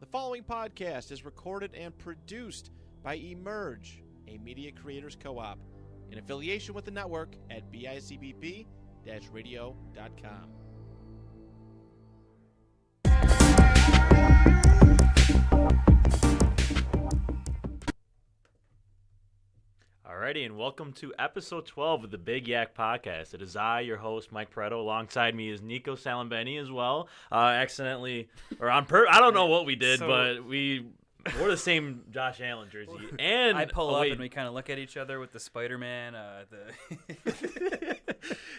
The following podcast is recorded and produced by Emerge, a media creators co-op, in affiliation with the network at bicbb-radio.com. Alrighty, and welcome to episode 12 of the Big Yak Podcast. It is I, your host, Mike Pareto. Alongside me is Nico Salambeni as well. I don't know what we did, but we wore the same Josh Allen jersey. And I pull up and we kind of look at each other with the Spider-Man.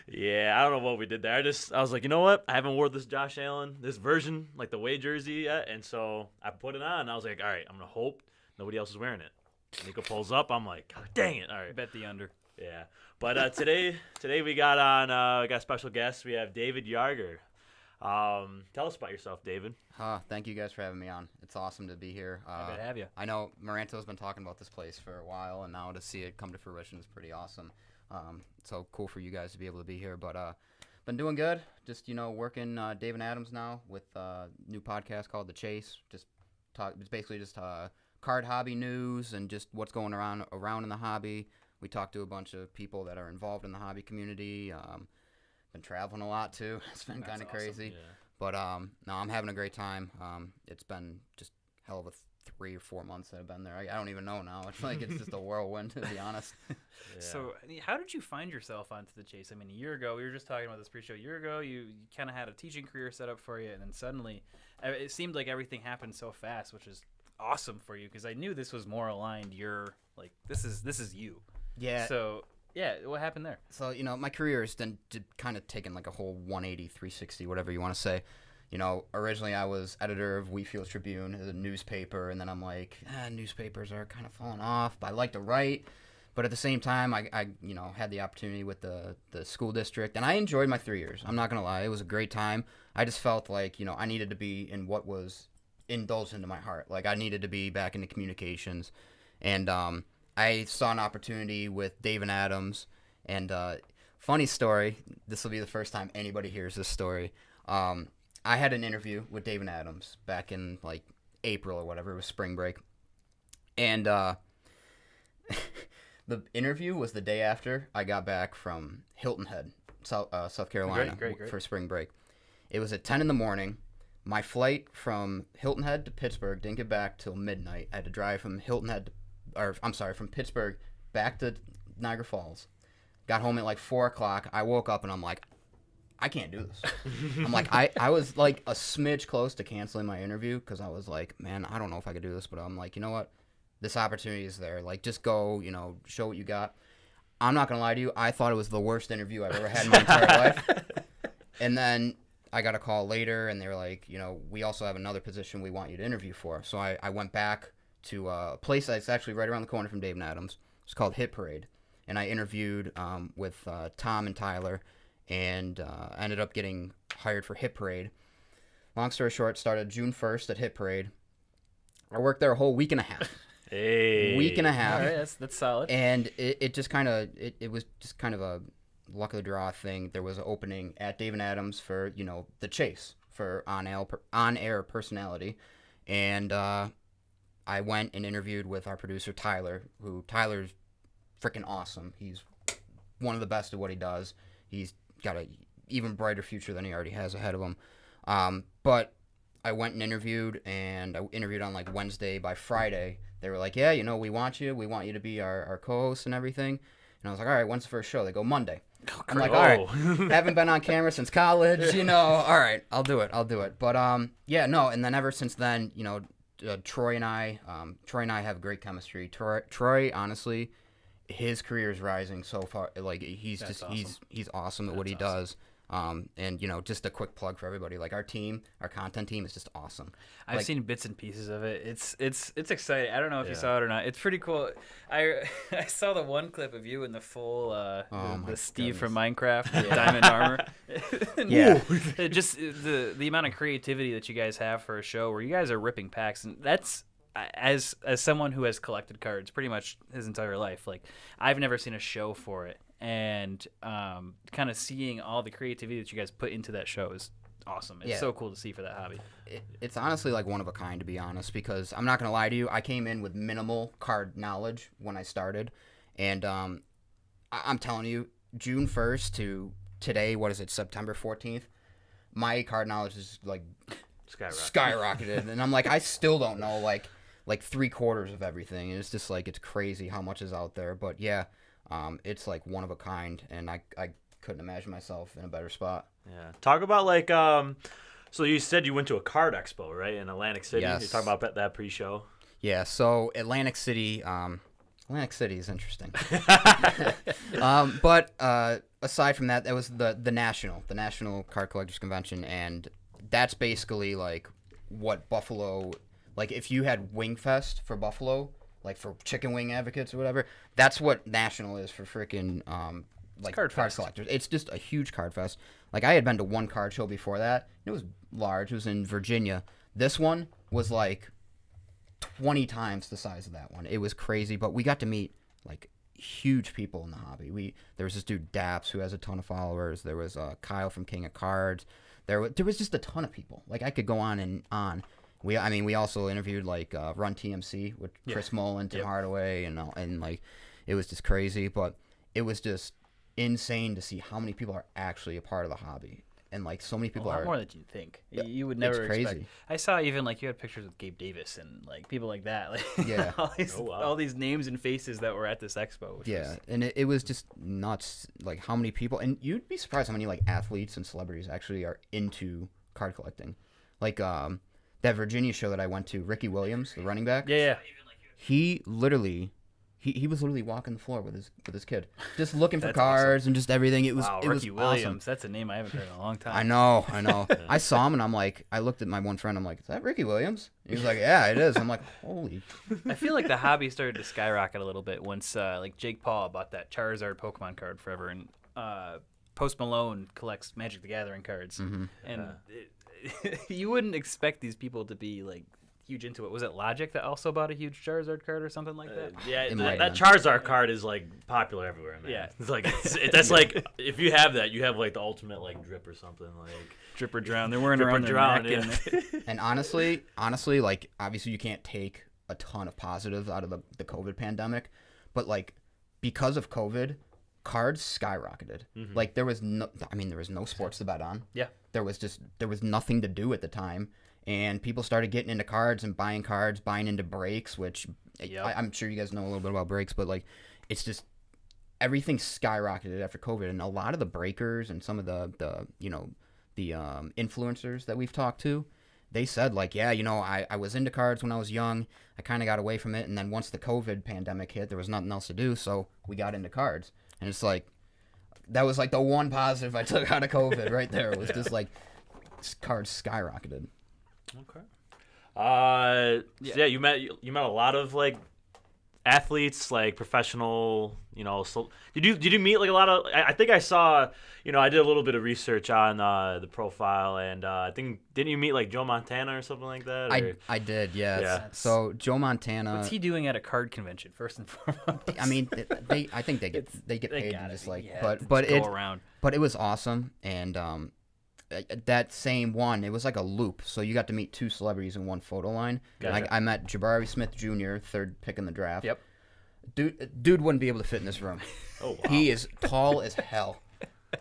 Yeah, I don't know what we did there. I was like, you know what? I haven't worn this Josh Allen, this version, like the away jersey yet. And so I put it on, and I was like, all right, I'm going to hope nobody else is wearing it. Nico pulls up. I'm like, God dang it! All right, bet the under. Yeah, but today we got a special guest. We have David Yarger. Tell us about yourself, David. Thank you guys for having me on. It's awesome to be here. Happy to have you. I know Maranto's been talking about this place for a while, and now to see it come to fruition is pretty awesome. So cool for you guys to be able to be here. But been doing good. Just working David Adams now with a new podcast called The Chase. It's basically just card hobby news and just what's going around in the hobby. We talk to a bunch of people that are involved in the hobby community. Been traveling a lot too. It's been kind of crazy. Yeah. But no, I'm having a great time. It's been just hell of a 3 or 4 months that I've been there. I don't even know now. It's like it's just a whirlwind, to be honest. Yeah. So how did you find yourself onto the Chase? I mean, a year ago, we were just talking about this pre-show. A year ago, you kind of had a teaching career set up for you, and then suddenly it seemed like everything happened so fast, which is awesome for you, because I knew this was more aligned. You're like, this is you. Yeah. So yeah, what happened there? So my career has then kind of taken like a whole 180, 360, whatever you want to say. Originally I was editor of Wheatfield Tribune, a newspaper, and then I'm like, newspapers are kind of falling off. But I like to write, but at the same time, I had the opportunity with the school district, and I enjoyed my 3 years. I'm not gonna lie, it was a great time. I just felt like I needed to be in what was indulged into my heart. Like I needed to be back into communications, and I saw an opportunity with David Adams. And funny story, this will be the first time anybody hears this story. I had an interview with David Adams back in like April or whatever. It was spring break, and the interview was the day after I got back from Hilton Head, South Carolina, great. for spring break. It was at 10 in the morning. My flight from Hilton Head to Pittsburgh didn't get back till midnight. I had to drive from from Pittsburgh back to Niagara Falls. Got home at like 4 o'clock. I woke up and I'm like, I can't do this. I'm like, I was like a smidge close to canceling my interview because I was like, man, I don't know if I could do this. But I'm like, you know what? This opportunity is there. Like, just go, show what you got. I'm not going to lie to you. I thought it was the worst interview I've ever had in my entire life. And then I got a call later, and they were like, we also have another position we want you to interview for. So I went back to a place that's actually right around the corner from David Adams. It's called Hit Parade. And I interviewed with Tom and Tyler, and I ended up getting hired for Hit Parade. Long story short, started June 1st at Hit Parade. I worked there a whole week and a half. Hey. Week and a half. All right, that's solid. And it just kind of, it was just kind of a luck of the draw thing. There was an opening at David Adams for, The Chase, for on-air personality. And I went and interviewed with our producer, Tyler, Tyler's freaking awesome. He's one of the best at what he does. He's got an even brighter future than he already has ahead of him. But I went and interviewed, and I interviewed on like Wednesday. By Friday, they were like, yeah, we want you. We want you to be our co-host and everything. And I was like, all right, when's the first show? They go, Monday. I'm like, all right, haven't been on camera since college, all right, I'll do it. But, and then ever since then, Troy and I have great chemistry. Troy, honestly, his career is rising so far. Like he's awesome at what he does. And just a quick plug for everybody. Like our content team is just awesome. I've seen bits and pieces of it. It's exciting. I don't know if you saw it or not. It's pretty cool. I saw the one clip of you in the full the Steve from Minecraft with Diamond Armor. Yeah. Just the amount of creativity that you guys have for a show where you guys are ripping packs, and that's as someone who has collected cards pretty much his entire life. Like I've never seen a show for it. And kind of seeing all the creativity that you guys put into that show is awesome. It's so cool to see for that hobby. It's honestly like one of a kind, to be honest, because I'm not going to lie to you. I came in with minimal card knowledge when I started. And I'm telling you, June 1st to today, what is it, September 14th, my card knowledge is like skyrocketed. And I'm like, I still don't know like 3/4 of everything. And it's just like, it's crazy how much is out there. But yeah, it's like one of a kind. And I couldn't imagine myself in a better spot. Yeah. Talk about like, so you said you went to a card expo, right, in Atlantic City? Yes. You talking about that pre-show? Yeah, so Atlantic City is interesting. But aside from that, that was the National Card Collectors Convention, and that's basically like what Buffalo, like if you had Wing Fest for Buffalo, like for chicken wing advocates or whatever, that's what National is for freaking like card collectors. It's just a huge card fest. Like I had been to one card show before that. It was large. It was in Virginia. This one was like 20 times the size of that one. It was crazy, but we got to meet like huge people in the hobby. There was this dude Daps who has a ton of followers. There was Kyle from King of Cards. There was just a ton of people. Like I could go on and on. We also interviewed like Run TMC with Chris Mullen, Tim Hardaway, and like it was just crazy. But it was just insane to see how many people are actually a part of the hobby. And like so many people a lot are more than you'd think. You would never it's crazy. expect. I saw even like you had pictures with Gabe Davis and like people like that. Like Yeah. all these names and faces that were at this expo. Which was... And it was just nuts. Like how many people, and you'd be surprised how many like athletes and celebrities actually are into card collecting. Like that Virginia show that I went to, Ricky Williams, the running back. Yeah. He literally. He was literally walking the floor with his kid, just looking for That's cards awesome. and just everything. It was Ricky Williams. awesome. That's a name I haven't heard in a long time. I know. I saw him and I'm like, I looked at my one friend. I'm like, is that Ricky Williams? He was like, yeah, it is. I'm like, holy. I feel like the hobby started to skyrocket a little bit once like Jake Paul bought that Charizard Pokemon card forever, and Post Malone collects Magic the Gathering cards, and you wouldn't expect these people to be like huge into it. Was it Logic that also bought a huge Charizard card or something like that? That Charizard card is like popular everywhere, man. Yeah. It's like that's like if you have that, you have like the ultimate like drip or something like Drip or Drown. They're wearing Drip or around their Drown, neck. yeah. And honestly, like obviously you can't take a ton of positives out of the COVID pandemic, but like because of COVID, cards skyrocketed. Like there was no sports to bet on. Yeah. There was nothing to do at the time. And people started getting into cards and buying cards, buying into breaks, which I'm sure you guys know a little bit about breaks, but like it's just everything skyrocketed after COVID. And a lot of the breakers and some of the influencers that we've talked to, they said like, yeah, I was into cards when I was young. I kind of got away from it. And then once the COVID pandemic hit, there was nothing else to do. So we got into cards. And it's like, that was like the one positive I took out of COVID right there. It was just like cards skyrocketed. Okay. You met a lot of like athletes, like professional, so did you meet like a lot of, I think I saw, I did a little bit of research on the profile, and I think, didn't you meet like Joe Montana or something like that? Or? I did, yes. Yeah. So Joe Montana, What's he doing at a card convention first and foremost? I mean, I think they get paid to just like, but go around. But it was awesome, and that same one, it was like a loop. So you got to meet two celebrities in one photo line. Gotcha. I met Jabari Smith Jr., third pick in the draft. Yep. Dude wouldn't be able to fit in this room. Oh, wow. He is tall as hell,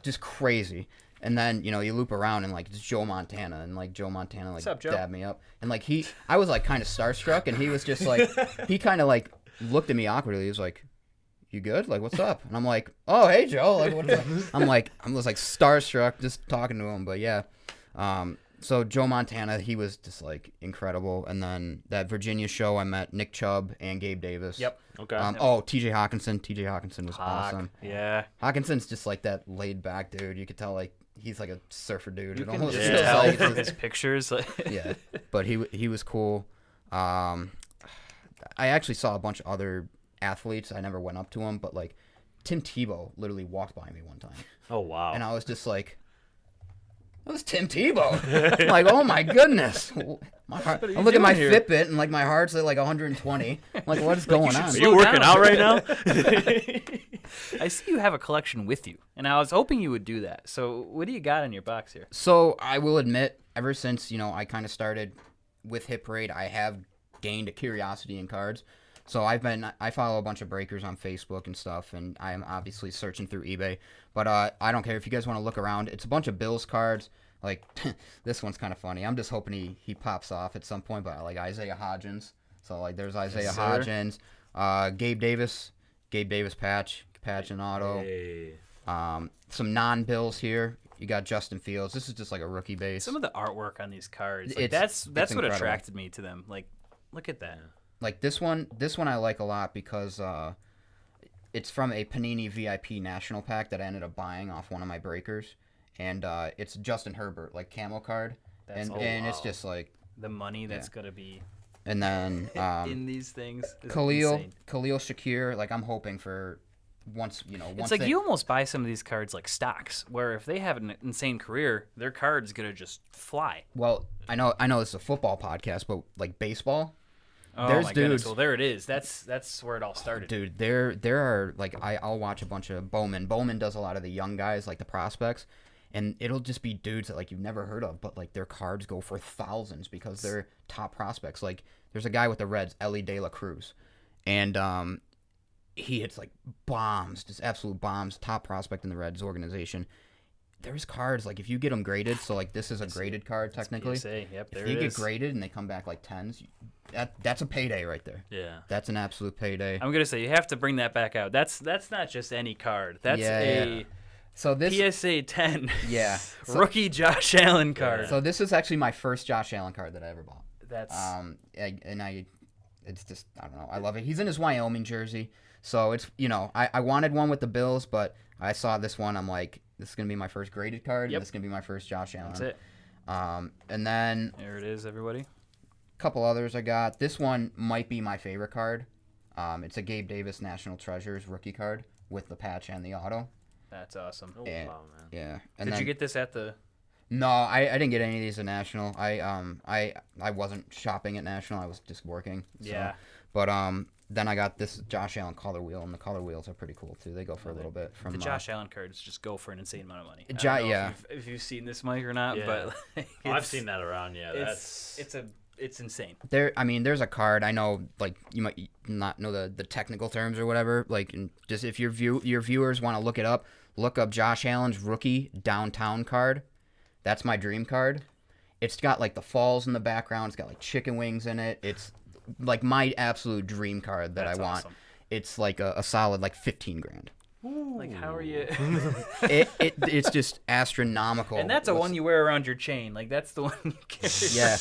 just crazy. And then you loop around and like it's Joe Montana, and like Joe Montana like What's up, Joe? dabbed me up, and like I was like kind of starstruck, and he was just like he kind of like looked at me awkwardly. He was like, "You good? Like, what's up?" And I'm like, "Oh, hey, Joe." Like, what's up? I was like starstruck just talking to him. But yeah, so Joe Montana, he was just like incredible. And then that Virginia show, I met Nick Chubb and Gabe Davis. Yep. Okay. T.J. Hawkinson. T.J. Hawkinson was awesome. Yeah. Hawkinson's just like that laid back dude. You could tell like he's like a surfer dude. You It can almost just feels tell like from his pictures. yeah, but he was cool. I actually saw a bunch of other athletes. I never went up to him, but like Tim Tebow literally walked by me one time, Oh, wow. and I was just like, "That was Tim Tebow." I'm like, oh my goodness. My heart, I look at my doing here? Fitbit and like my heart's at like 120. I'm like, what is going on? Are you working out right now? I see you have a collection with you, and I was hoping you would do that. So what do you got in your box here? So I will admit, ever since I kind of started with Hit Parade, I have gained a curiosity in cards. So I follow a bunch of breakers on Facebook and stuff, and I am obviously searching through eBay. But I don't care if you guys want to look around. It's a bunch of Bills cards. Like this one's kind of funny. I'm just hoping he pops off at some point. But like Isaiah Hodgins. So like there's Isaiah Hodgins, Gabe Davis patch and auto. Hey. Some non-Bills here. You got Justin Fields. This is just like a rookie base. Some of the artwork on these cards, like, It's that's what incredible. attracted me to them. Like, look at that. Like this one I like a lot because it's from a Panini VIP National Pack that I ended up buying off one of my breakers, and it's Justin Herbert like camo card, and it's just like The money that's gonna be and then in these things. Is Khalil insane. Shakir. Like I'm hoping for once It's like you almost buy some of these cards like stocks, where if they have an insane career, their card's gonna just fly. Well, I know this is a football podcast, but like baseball. Oh There's my goodness! dudes- Well, there it is. That's where it all started. Dude, there are like I'll watch a bunch of Bowman. Bowman does a lot of the young guys, like the prospects, and it'll just be dudes that like you've never heard of, but like their cards go for thousands because they're top prospects. Like there's a guy with the Reds, Ellie De La Cruz, and he hits like bombs, just absolute bombs. Top prospect in the Reds organization. There's cards like if you get them graded, so like this is a graded card technically. PSA. Yep, there If you it get is. graded and they come back like tens, that's a payday right there. Yeah. That's an absolute payday. I'm gonna say you have to bring that back out. That's not just any card. That's a So this PSA 10 Yeah. So, rookie Josh Allen card. so this is actually my first Josh Allen card that I ever bought. That's It's just I don't know. I love it. He's in his Wyoming jersey, so it's I wanted one with the Bills, but I saw this one. I'm like, this is gonna be my first graded card. Yep. And this is gonna be my first Josh Allen. that's it. And then There it is, everybody. a couple others I got. This one might be my favorite card. It's a Gabe Davis National Treasures rookie card with the patch and the auto. That's awesome. Oh, And- wow, man. Yeah. And Did then, you get this at the? No, I didn't get any of these at National. I wasn't shopping at National. I was just working. So. Yeah. But then I got this Josh Allen color wheel, and the color wheels are pretty cool too. They go for a little bit from The Josh Allen cards just go for an insane amount of money. I Jo- don't know yeah. if you've seen this, Mike, or not, Yeah. but Oh, I've it's- seen that around. Yeah, that's it's insane. There's a card. I know, like you might not know the technical terms or whatever. Like, and just if your viewers want to look it up, look up Josh Allen's rookie downtown card. That's my dream card. It's got like the falls in the background. It's got like chicken wings in it. It's like my absolute dream card that That's I want. awesome. It's like a solid like $15,000. Like, how are you? It's just astronomical. And that's a one you wear around your chain. Like, that's the one you carry. Yeah.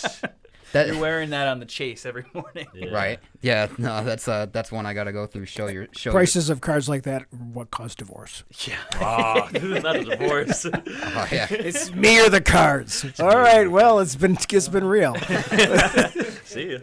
You're wearing that on the chase every morning. Yeah. Right. Yeah. No, that's one I got to go through. Show Prices of cards like that are what cause divorce. Yeah. Oh, not a divorce. Oh, yeah. It's me or the cards. All right. Well, it's been real. See ya.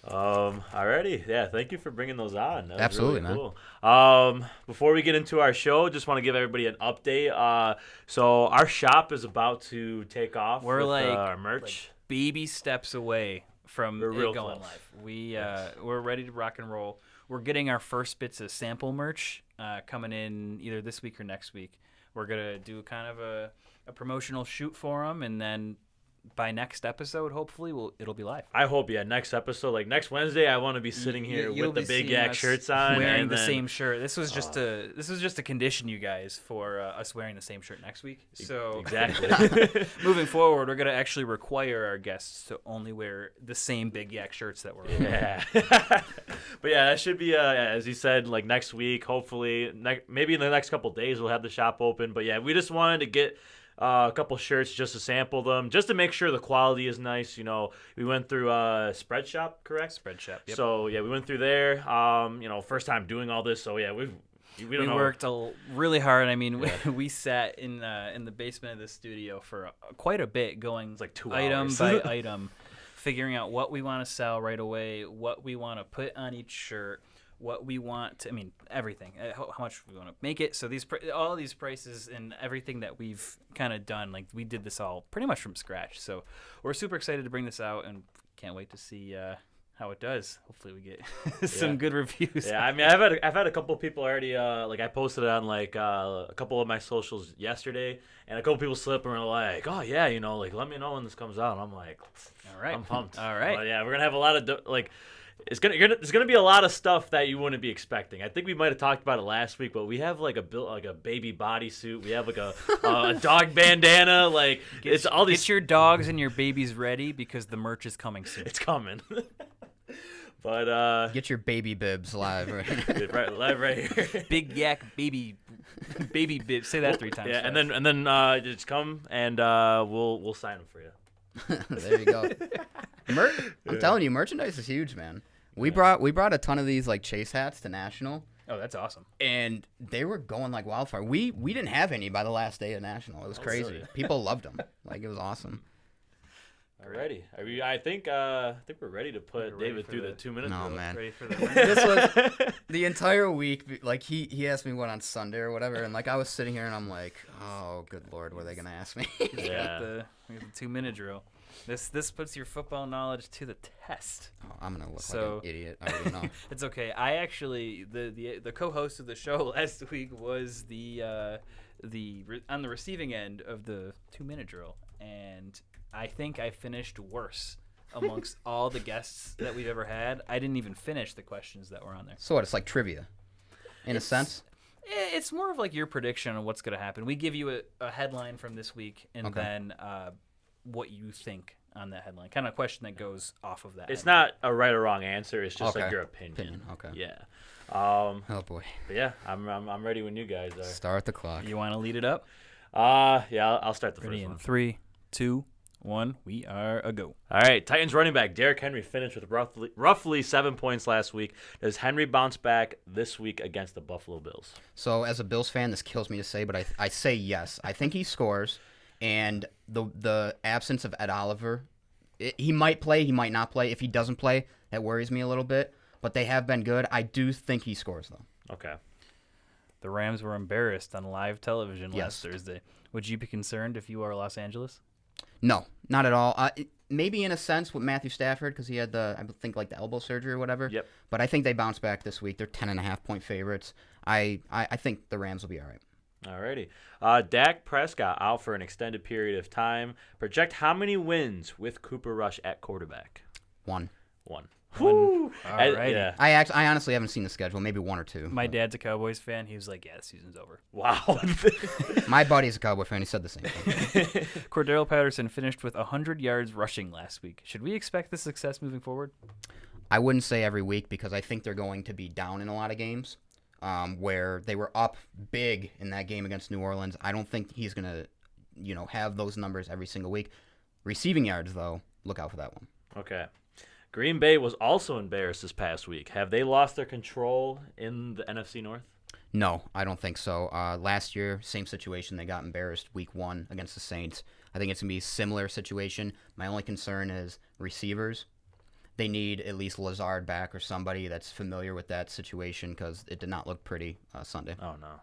Alrighty. Yeah, thank you for bringing those on. That was Absolutely, really man. cool. Before we get into our show, just want to give everybody an update. So our shop is about to take off. We're with, like our merch. baby steps away from We're real it going close. live. We're ready to rock and roll. We're getting our first bits of sample merch coming in either this week or next week. We're gonna do kind of a promotional shoot for them, and then by next episode, hopefully, it'll be live. I hope, next episode, like next Wednesday, I want to be sitting here You'll with the be Big seeing Yak us shirts on. wearing and the then- same shirt. This was just to condition you guys for us wearing the same shirt next week. So Exactly. moving forward, we're gonna actually require our guests to only wear the same Big Yak shirts that we're wearing. Yeah. But yeah, that should be, as you said, like next week, hopefully. Maybe in the next couple days we'll have the shop open. But yeah, we just wanted to get a couple shirts just to sample them, just to make sure the quality is nice. We went through Spread Shop, correct? Spread Shop. Yep. So yeah, we went through there. First time doing all this. So yeah, we We worked really hard. I mean, we sat in the basement of the studio for quite a bit, going like 2 item hours. by item, figuring out what we want to sell right away, what we want to put on each shirt, what we want to, everything, how much we want to make it. So all these prices and everything that we've kind of done, like we did this all pretty much from scratch. So we're super excited to bring this out and can't wait to see how it does. Hopefully we get some good reviews. Yeah, I mean, I've had a couple of people already. Like I posted it on like a couple of my socials yesterday, and a couple people slip and were like, "Oh yeah, like let me know when this comes out." And I'm like, All right, I'm pumped. All right, But yeah, we're gonna have a lot of like. There's gonna be a lot of stuff that you wouldn't be expecting. I think we might have talked about it last week, but we have like a baby bodysuit. We have like a dog bandana. Like it's all these. Get your dogs and your babies ready because the merch is coming soon. It's coming. But Get your baby bibs live. Right? live right here. Big yak baby bib. Say that 3 times. Yeah, fast. and then just come and we'll sign them for you. There you go. I'm telling you, merchandise is huge, man. We brought a ton of these like Chase hats to National, Oh, that's awesome. and they were going like wildfire. We didn't have any by the last day of National. It was crazy. really? People loved them. Like it was awesome. Alrighty. I think we're ready to put We're ready David for through the- the 2 minutes. No, man. Ready for the This was the entire week. Like he asked me what on Sunday or whatever, and like I was sitting here and I'm like, oh, good lord, what are they gonna ask me? We Yeah. got the 2-minute drill. This puts your football knowledge to the test. Oh, I'm gonna look So- like an idiot. I already know. It's okay. I actually the co-host of the show last week was on the receiving end of the 2-minute drill, and I think I finished worse amongst all the guests that we've ever had. I didn't even finish the questions that were on there. So what? It's like trivia, in a sense. It's more of like your prediction on what's going to happen. We give you a headline from this week, and Okay. then what you think on that headline. Kind of a question that goes off of that. It's headline. not a right or wrong answer. It's just like Okay. your opinion. Okay. Yeah. Oh boy. But yeah, I'm ready when you guys are. Start the clock. You want to lead it up? Yeah, I'll start the Ready first in one. 3, 2, 1. We are a go. All right, Titans running back Derrick Henry finished with roughly 7 points last week. Does Henry bounce back this week against the Buffalo Bills? So as a Bills fan, this kills me to say, but I say yes. I think he scores, and the absence of Ed Oliver, he might play, he might not play. If he doesn't play, that worries me a little bit. But they have been good. I do think he scores though. Okay. The Rams were embarrassed on live television last Yes. Thursday. Would you be concerned if you are Los Angeles? No, not at all. Maybe in a sense with Matthew Stafford because he had I think like the elbow surgery or whatever. Yep. But I think they bounce back this week. They're 10.5-point favorites. I think the Rams will be all right. Alrighty. Dak Prescott out for an extended period of time. Project how many wins with Cooper Rush at quarterback? 1. 1. Woo! I- Alrighty. yeah. I honestly haven't seen the schedule. Maybe 1 or 2. My dad's a Cowboys fan. He was like, yeah, the season's over. Wow. My buddy's a Cowboy fan. He said the same thing. Cordero Patterson finished with 100 yards rushing last week. Should we expect this success moving forward? I wouldn't say every week because I think they're going to be down in a lot of games where they were up big in that game against New Orleans. I don't think he's going to, have those numbers every single week. Receiving yards, though, look out for that one. Okay. Green Bay was also embarrassed this past week. Have they lost their control in the NFC North? No, I don't think so. Last year, same situation. They got embarrassed week 1 against the Saints. I think it's going to be a similar situation. My only concern is receivers. They need at least Lazard back or somebody that's familiar with that situation because it did not look pretty Sunday. Oh, no.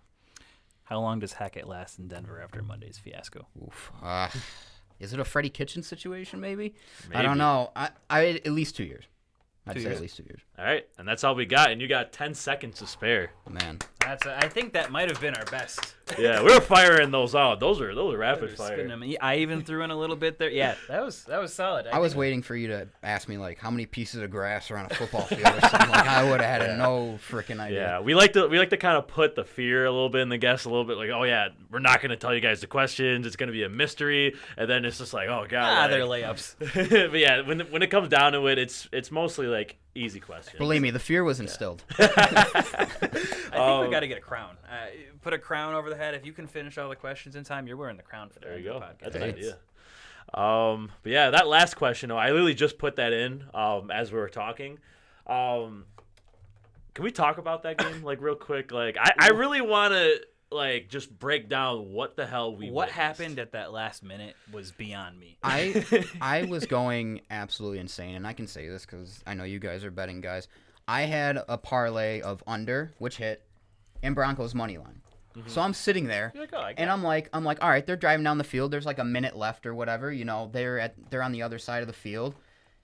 How long does Hackett last in Denver after Monday's fiasco? Oof. Is it a Freddie Kitchens situation, maybe? I Maybe. don't know. I at least 2 years. I'd 2 say years? at least 2 years. All right, and that's all we got, and you got 10 seconds to spare. Man. I think that might have been our best. Yeah, we were firing those out. Those are rapid fire. Spinning them. I even threw in a little bit there. Yeah, that was solid. I was waiting for you to ask me, like, how many pieces of grass are on a football field or something. Like, I would have had no freaking idea. Yeah, we like to kind of put the fear a little bit in the guests, a little bit like, oh yeah, we're not going to tell you guys the questions. It's going to be a mystery, and then it's just like, oh god, they're layups. But yeah, when it comes down to it, it's mostly like easy questions. Believe me, the fear was instilled. I think we got to get a crown. Put a crown over the head. If you can finish all the questions in time, you're wearing the crown for the There end you of go. the podcast. That's an Hey. idea. But yeah, that last question, though, I literally just put that in as we were talking. Can we talk about that game like real quick? Like, I really want to like just break down what the hell What witnessed. happened at that last minute was beyond me. I was going absolutely insane, and I can say this because I know you guys are betting guys. I had a parlay of under, which hit, and Broncos money line. So I'm sitting there, You're like, oh, I and I'm like, all right, they're driving down the field. There's like a minute left or whatever. They're on the other side of the field,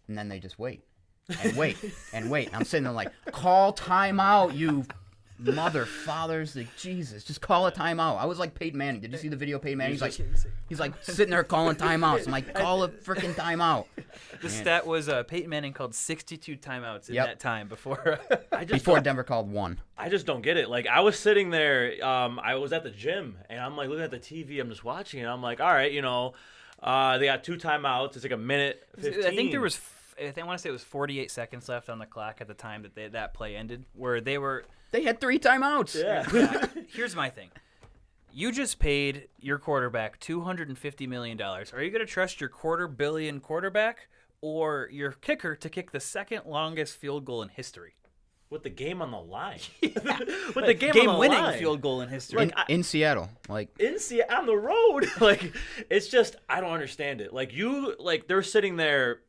and then they just wait. and wait. And I'm sitting there like, call timeout, you mother fathers. Like, Jesus, just call a timeout. I was like Peyton Manning. Did you see the video of Peyton Manning? He's like sitting there calling timeouts. I'm like, call a freaking timeout. The stat was Peyton Manning called 62 timeouts in that time before. Before Denver called one. I just don't get it. Like, I was sitting there, I was at the gym, and I'm like looking at the TV. I'm just watching it. I'm like, all right, they got 2 timeouts. It's like a minute 15. I think I want to say it was 48 seconds left on the clock at the time that that play ended, where They had 3 timeouts. Yeah. Here's my thing. You just paid your quarterback $250 million. Are you going to trust your $250 million quarterback or your kicker to kick the second longest field goal in history? With the game on the line. With the game-winning field goal in history. In Seattle. Like, on the road. Like, it's just, I don't understand it. Like, they're sitting there,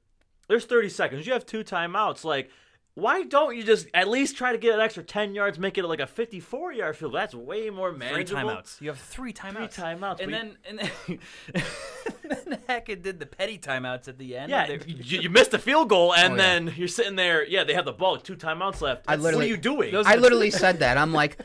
there's 30 seconds. You have 2 timeouts. Like, why don't you just at least try to get an extra 10 yards, make it like a 54-yard field? That's way more manageable. 3 timeouts. You have 3 timeouts. 3 timeouts. And then Hackett did the petty timeouts at the end. Yeah, you missed a field goal, and then you're sitting there. Yeah, they have the ball, 2 timeouts left. What are you doing? I literally said that. I'm like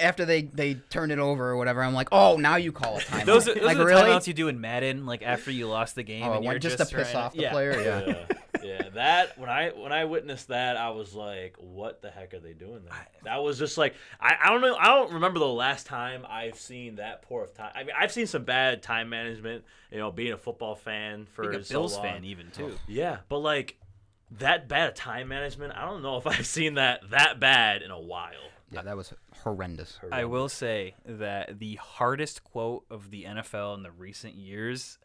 after they turned it over or whatever, I'm like, oh, now you call a timeout. Those are like, the really? timeouts you do in Madden, like after you lost the game. And you're just to piss off the player. Yeah. Yeah, that when I witnessed that, I was like, what the heck are they doing there? That was just like, I don't know. I don't remember the last time I've seen that poor of time. I mean, I've seen some bad time management, being a football fan for a Bills fan even too. Yeah, but like that bad time management, I don't know if I've seen that bad in a while. Yeah, that was horrendous. I will say that the hardest quote of the NFL in the recent years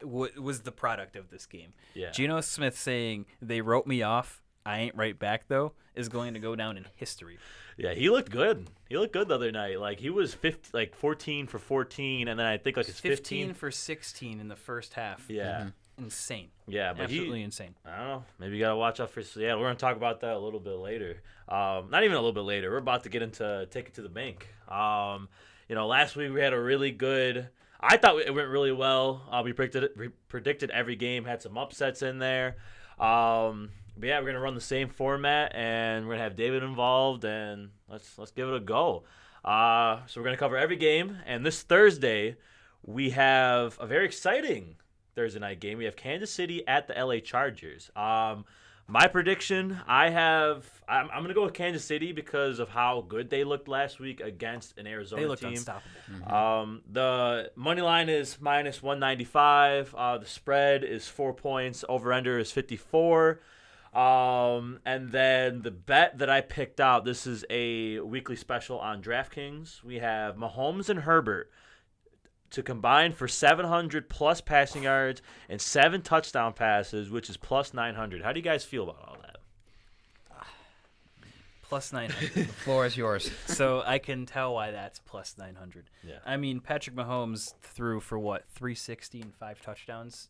was the product of this game. Yeah. Geno Smith saying, "They wrote me off. I ain't right back though," is going to go down in history. Yeah, he looked good. He looked good the other night. Like, he was 14 for 14, and then I think like his 15 for 16 in the first half. Yeah. Mm-hmm. Insane. Yeah, but absolutely insane. I don't know. Maybe you got to watch out for Seattle. We're going to talk about that a little bit later. Not even a little bit later. We're about to get into Take It to the Bank. Last week we had a really good – I thought it went really well. We predicted every game, had some upsets in there. But yeah, we're going to run the same format, and we're going to have David involved, and let's give it a go. So we're going to cover every game, and this Thursday we have a very exciting Thursday night game. We have Kansas City at the LA Chargers. My prediction, I'm going to go with Kansas City because of how good they looked last week against an Arizona team. They looked unstoppable. Mm-hmm. The money line is minus 195. The spread is 4 points. Over-under is 54. And then the bet that I picked out, this is a weekly special on DraftKings. We have Mahomes and Herbert to combine for 700 plus passing yards and 7 touchdown passes, which is plus 900. How do you guys feel about all that? Plus 900. The floor is yours. So I can tell why that's plus 900. Yeah. I mean, Patrick Mahomes threw for 360 and 5 touchdowns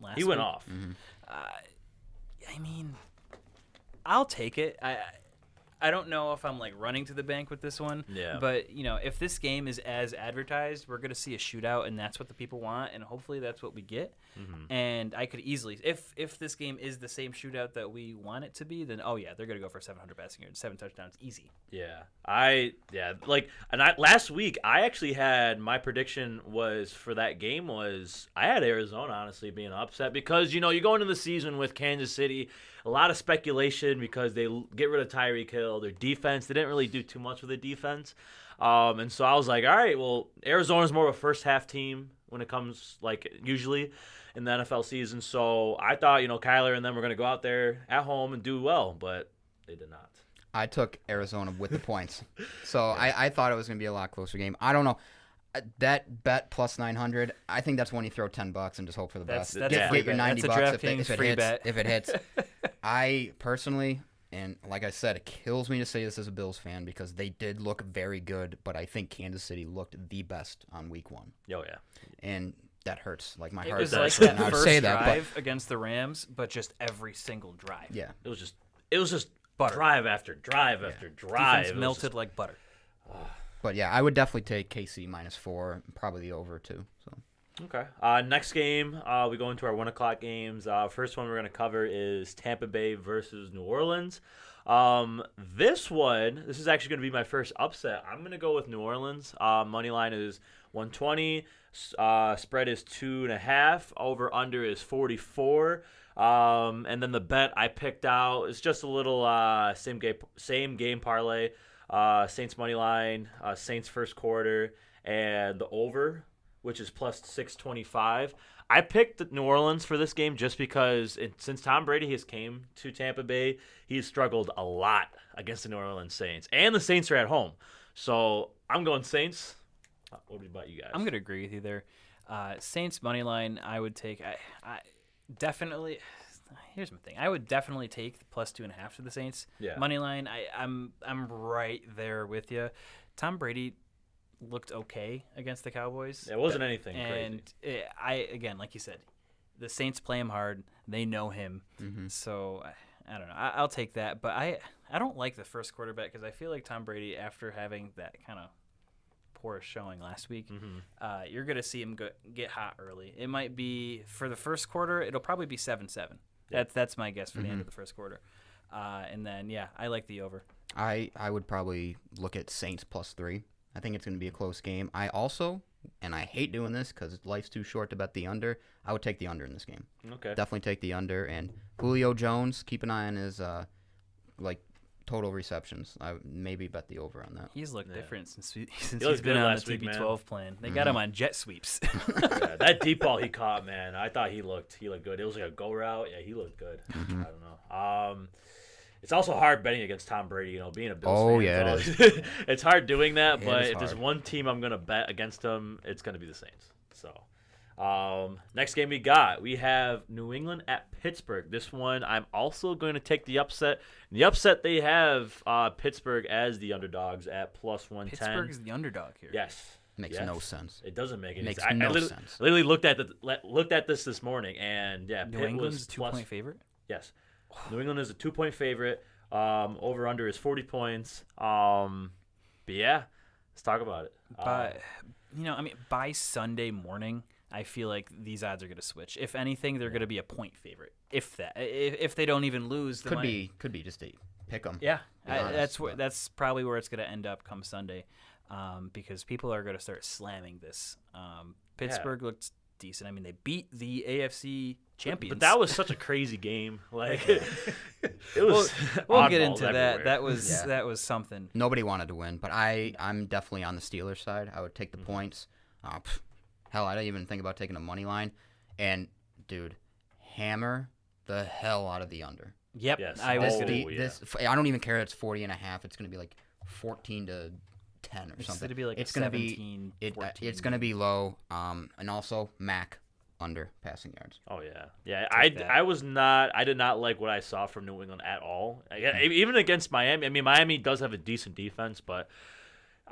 last week. He went off. Mm-hmm. I mean, I'll take it. I don't know if I'm like running to the bank with this one. Yeah. But if this game is as advertised, we're gonna see a shootout, and that's what the people want, and hopefully that's what we get. Mm-hmm. And I could easily, if this game is the same shootout that we want it to be, then they're gonna go for 700 passing yards, 7 touchdowns, easy. Yeah. Last week I actually had my prediction was for that game was I had Arizona honestly being upset because you go into the season with Kansas City, a lot of speculation because they get rid of Tyreek Hill, their defense, they didn't really do too much with the defense. And so I was like, all right, well, Arizona's more of a first half team when it comes like usually in the NFL season. So I thought, Kyler and them were going to go out there at home and do well, but they did not. I took Arizona with the points. So I thought it was going to be a lot closer game. I don't know. That bet plus 900, I think that's when you throw $10 and just hope for the best. That's get your $90 if it hits. Bet. If it hits. I personally, and like I said, it kills me to say this as a Bills fan because they did look very good, but I think Kansas City looked the best on week 1. Oh, yeah. And that hurts. Like my It heart was hurts. like And the I would first say that, drive against the Rams, but just every single drive. Yeah. It was just Butter. drive after drive after drive. Defense melted like butter. But yeah, I would definitely take KC -4, probably the over too. So Okay. Next game, we go into our 1 o'clock games. First one we're going to cover is Tampa Bay versus New Orleans. This is actually going to be my first upset. I'm going to go with New Orleans. Money line is 120. Spread is 2.5. Over under is 44. And then the bet I picked out is just a little same game parlay. Saints money line, Saints first quarter, and the over, which is plus 625. I picked New Orleans for this game just because since Tom Brady has came to Tampa Bay, he's struggled a lot against the New Orleans Saints. And the Saints are at home. So I'm going Saints. What about you guys? I'm going to agree with you there. Saints money line, I would take. I definitely. Here's my thing. I would definitely take the plus 2.5 to the Saints money line. I'm right there with you. Tom Brady looked okay against the Cowboys. It wasn't anything and crazy. Again, like you said, the Saints play him hard. They know him. Mm-hmm. So I don't know. I'll take that. But I don't like the first quarter bet because I feel like Tom Brady, after having that kind of poor showing last week, you're going to see him get hot early. It might be, for the first quarter, it'll probably be 7-7. That's my guess for the end of the first quarter. And then, I like the over. I would probably look at Saints plus 3. I think it's going to be a close game. I also, and I hate doing this because life's too short to bet the under, I would take the under in this game. Okay. Definitely take the under. And Julio Jones, keep an eye on his total receptions. I would maybe bet the over on that. He's looked different since he's been on last the week, TB12 plan. They got him on jet sweeps. That deep ball he caught, man, I thought he looked good. It was like a go route. Yeah, he looked good. I don't know. It's also hard betting against Tom Brady, being a Bills fan. Yeah, it is. It's hard doing that, but if there's one team I'm going to bet against him, it's going to be the Saints. So, next game we have New England at Pittsburgh. This one, I'm also going to take the upset. The upset, they have Pittsburgh as the underdogs at plus 110. Pittsburgh is the underdog here. Yes. Makes no sense. It doesn't make any sense. I literally looked at this morning, and New England's a 2-point favorite? Yes. New England is a 2-point favorite. Over under is 40 points. But yeah, let's talk about it. By Sunday morning, I feel like these odds are going to switch. If anything, they're going to be a point favorite. If they don't even lose, could be just a pick 'em. Yeah, that's probably where it's going to end up come Sunday, because people are going to start slamming this. Pittsburgh looked decent. I mean, they beat the AFC champions. But that was such a crazy game. Like it was. We'll get into everywhere. that. That was something. Nobody wanted to win, but I'm definitely on the Steelers side. I would take the points. Hell, I didn't even think about taking a money line. And dude, hammer the hell out of the under. Yep. Yes. I don't even care. It's 40.5. It's gonna be like 14 to 10 or something. It's gonna be like it's 17, 14. It's gonna be low. And also Mac under passing yards. Oh yeah. I did not like what I saw from New England at all. Even against Miami. I mean, Miami does have a decent defense, but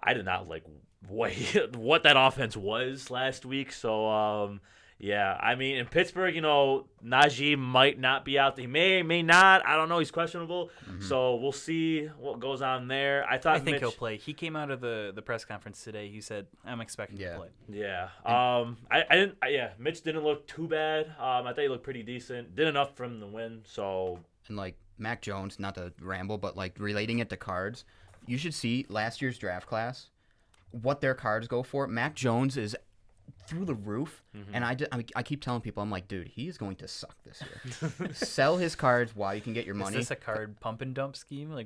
I did not like what that offense was last week. So yeah, I mean, in Pittsburgh, Najee might not be out there. He may not. I don't know. He's questionable. So we'll see what goes on there. I think he'll play. He came out of the press conference today. He said, "I'm expecting to play." Yeah. Mitch didn't look too bad. I thought he looked pretty decent. Did enough for him to win. So and Mac Jones, not to ramble, but relating it to cards, you should see last year's draft class. What their cards go for. Mac Jones is through the roof, and I keep telling people, I'm like, dude, he is going to suck this year. Sell his cards while you can get your money. Is this a card pump and dump scheme? Were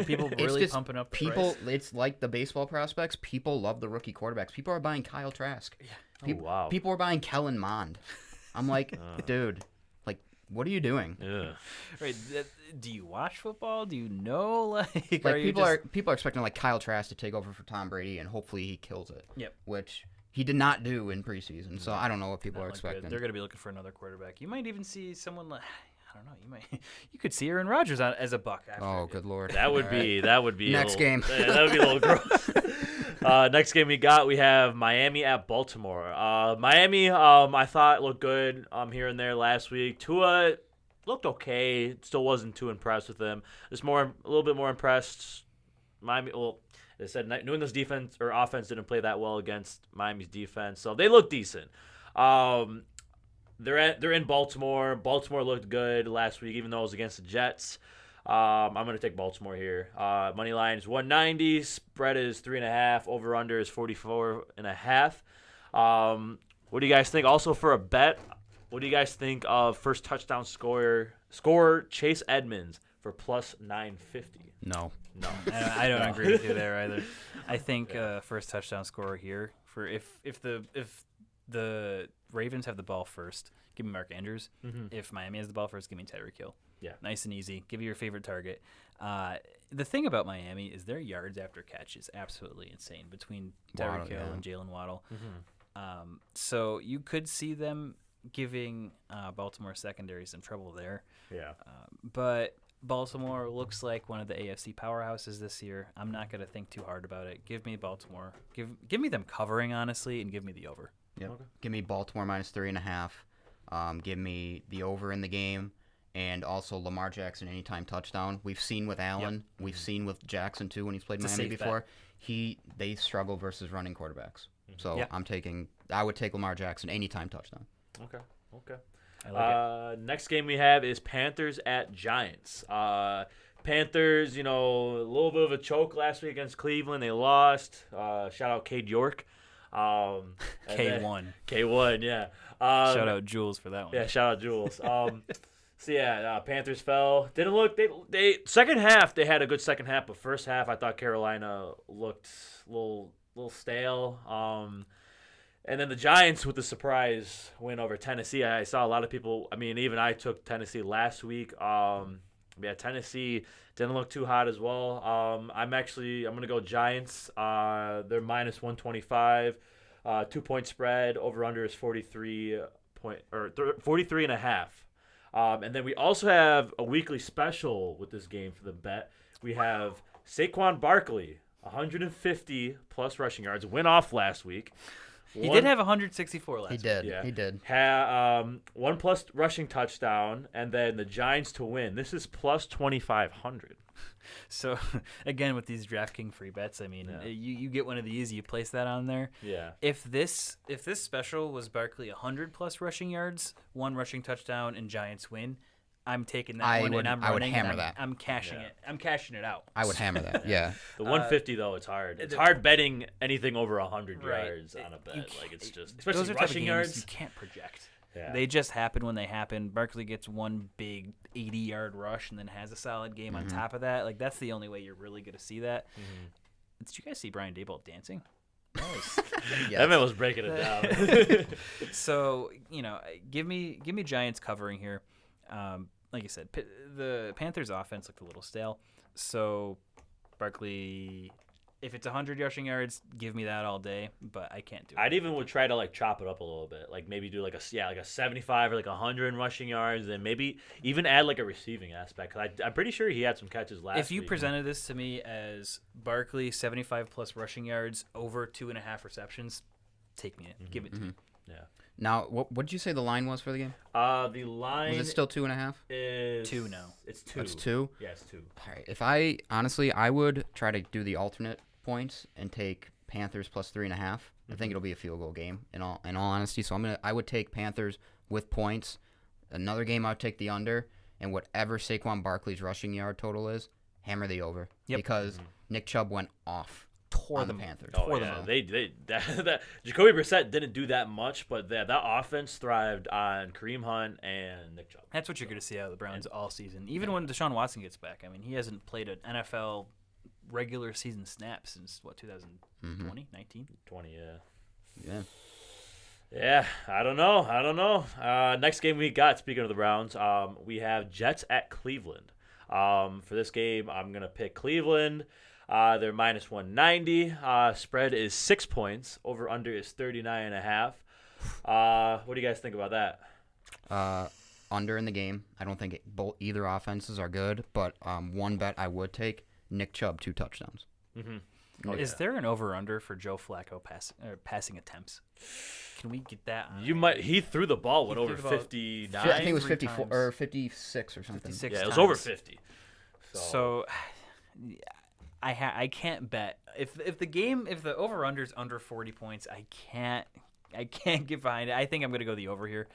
people really pumping up the price? It's like the baseball prospects. People love the rookie quarterbacks. People are buying Kyle Trask. Yeah. People are buying Kellen Mond. I'm like, dude, what are you doing? Yeah. Right. Do you watch football? Do you know? People are expecting Kyle Trask to take over for Tom Brady, and hopefully he kills it. Yep. Which he did not do in preseason. So I don't know what people are expecting. They're going to be looking for another quarterback. You might even see someone I don't know. You could see Aaron Rodgers as a buck. Good lord. That would be next game. That would be a little gross. Next game we have Miami at Baltimore. Miami, I thought looked good here and there last week. Tua looked okay. Still wasn't too impressed with him. A little bit more impressed. Miami. Well, they said New England's defense or offense didn't play that well against Miami's defense, so they look decent. They're in Baltimore. Baltimore looked good last week, even though it was against the Jets. I'm going to take Baltimore here. Money line is 190. Spread is 3.5. Over under is 44.5. What do you guys think? Also for a bet, what do you guys think of first touchdown scorer Chase Edmonds for plus 950? No. I don't agree with you there either. I think first touchdown scorer here for if the Ravens have the ball first, give me Mark Andrews. Mm-hmm. If Miami has the ball first, give me Tyreek Hill. Yeah. Nice and easy. Give you your favorite target. The thing about Miami is their yards after catch is absolutely insane between Tyreek Hill and Jalen Waddle. Mm-hmm. So you could see them giving Baltimore secondary some trouble there. Yeah. But Baltimore looks like one of the AFC powerhouses this year. I'm not going to think too hard about it. Give me Baltimore. Give me them covering, honestly, and give me the over. Yep. Okay. Give me Baltimore minus 3.5. Give me the over in the game, and also Lamar Jackson anytime touchdown. We've seen with Allen. Yep. We've seen with Jackson too when he's played Miami before. They struggle versus running quarterbacks. Mm-hmm. So I would take Lamar Jackson anytime touchdown. Okay. I like it. Next game we have is Panthers at Giants. Panthers, a little bit of a choke last week against Cleveland. They lost. Shout out Cade York. K1. K1, yeah. Shout out Jules for that one. Yeah, shout out Jules. Panthers fell. Didn't look. They second half they had a good second half, but first half I thought Carolina looked a little stale. And then the Giants with the surprise win over Tennessee. I saw a lot of people. I mean, even I took Tennessee last week. Tennessee didn't look too hot as well. I'm gonna go Giants. They're minus 125. 2-point spread. Over under is 43.5. And then we also have a weekly special with this game for the bet. We have Saquon Barkley, 150 plus rushing yards, went off last week. He did have 164 last week. He did. One plus rushing touchdown, and then the Giants to win. This is plus 2,500. So, again, with these DraftKings free bets, I mean, you get one of these, you place that on there. Yeah. If this special was Barkley 100 plus rushing yards, 1 rushing touchdown, and Giants win, I'm taking that I one would- and I'm I would running. hammer and that. I'm cashing it. I'm cashing it out. I would hammer that. Yeah. The 150 though, it's hard. It's hard betting anything over 100 Right. yards on a bet. It's just Those especially are type of rushing games yards. you can't project. Yeah. They just happen when they happen. Barkley gets one big 80-yard rush and then has a solid game on top of that. Like, that's the only way you're really going to see that. Mm-hmm. Did you guys see Brian Daboll dancing? Yes. That man was breaking it down. So, give me Giants covering here. Like I said, the Panthers' offense looked a little stale. So, Barkley, if it's 100 rushing yards, give me that all day. But I can't do it. I'd even would try to chop it up a little bit, maybe do like a 75 or 100 rushing yards, and maybe even add a receiving aspect. Cause I'm pretty sure he had some catches last week. If you presented this to me as Barkley 75 plus rushing yards over 2.5 receptions, take me in. Give it to me. Yeah. Now, what did you say the line was for the game? The line Was it still 2.5? is 2 now. It's 2. It's 2? Yeah, it's 2. All right. I would try to do the alternate points and take Panthers plus 3.5. I think it'll be a field goal game in all honesty. So I would take Panthers with points. Another game I would take the under, and whatever Saquon Barkley's rushing yard total is, hammer the over. Yep. Because Nick Chubb went off. Tore on them. the Panthers. Oh, Tore yeah. them up. That Jacoby Brissett didn't do that much, but that offense thrived on Kareem Hunt and Nick Chubb. That's what you're going to see out of the Browns all season. Even when Deshaun Watson gets back. I mean, he hasn't played an NFL regular season snap since, 2020, 19? 20, yeah. Yeah. Yeah, I don't know. Next game we got, speaking of the Browns, we have Jets at Cleveland. For this game, I'm going to pick Cleveland. They're minus 190. Spread is 6 points. Over under is 39.5. What do you guys think about that? Under in the game. I don't think either offenses are good, but one bet I would take, Nick Chubb 2 touchdowns. Mm-hmm. Is there an over-under for Joe Flacco passing attempts? Can we get that on? He threw the ball over threw the ball 59. I think it was 3 54 times. or 56 or something. 56 Yeah, it was times. over 50. So I can't bet if the over/under's under 40 points. I can't can't get behind it. I think I'm going to go the over here.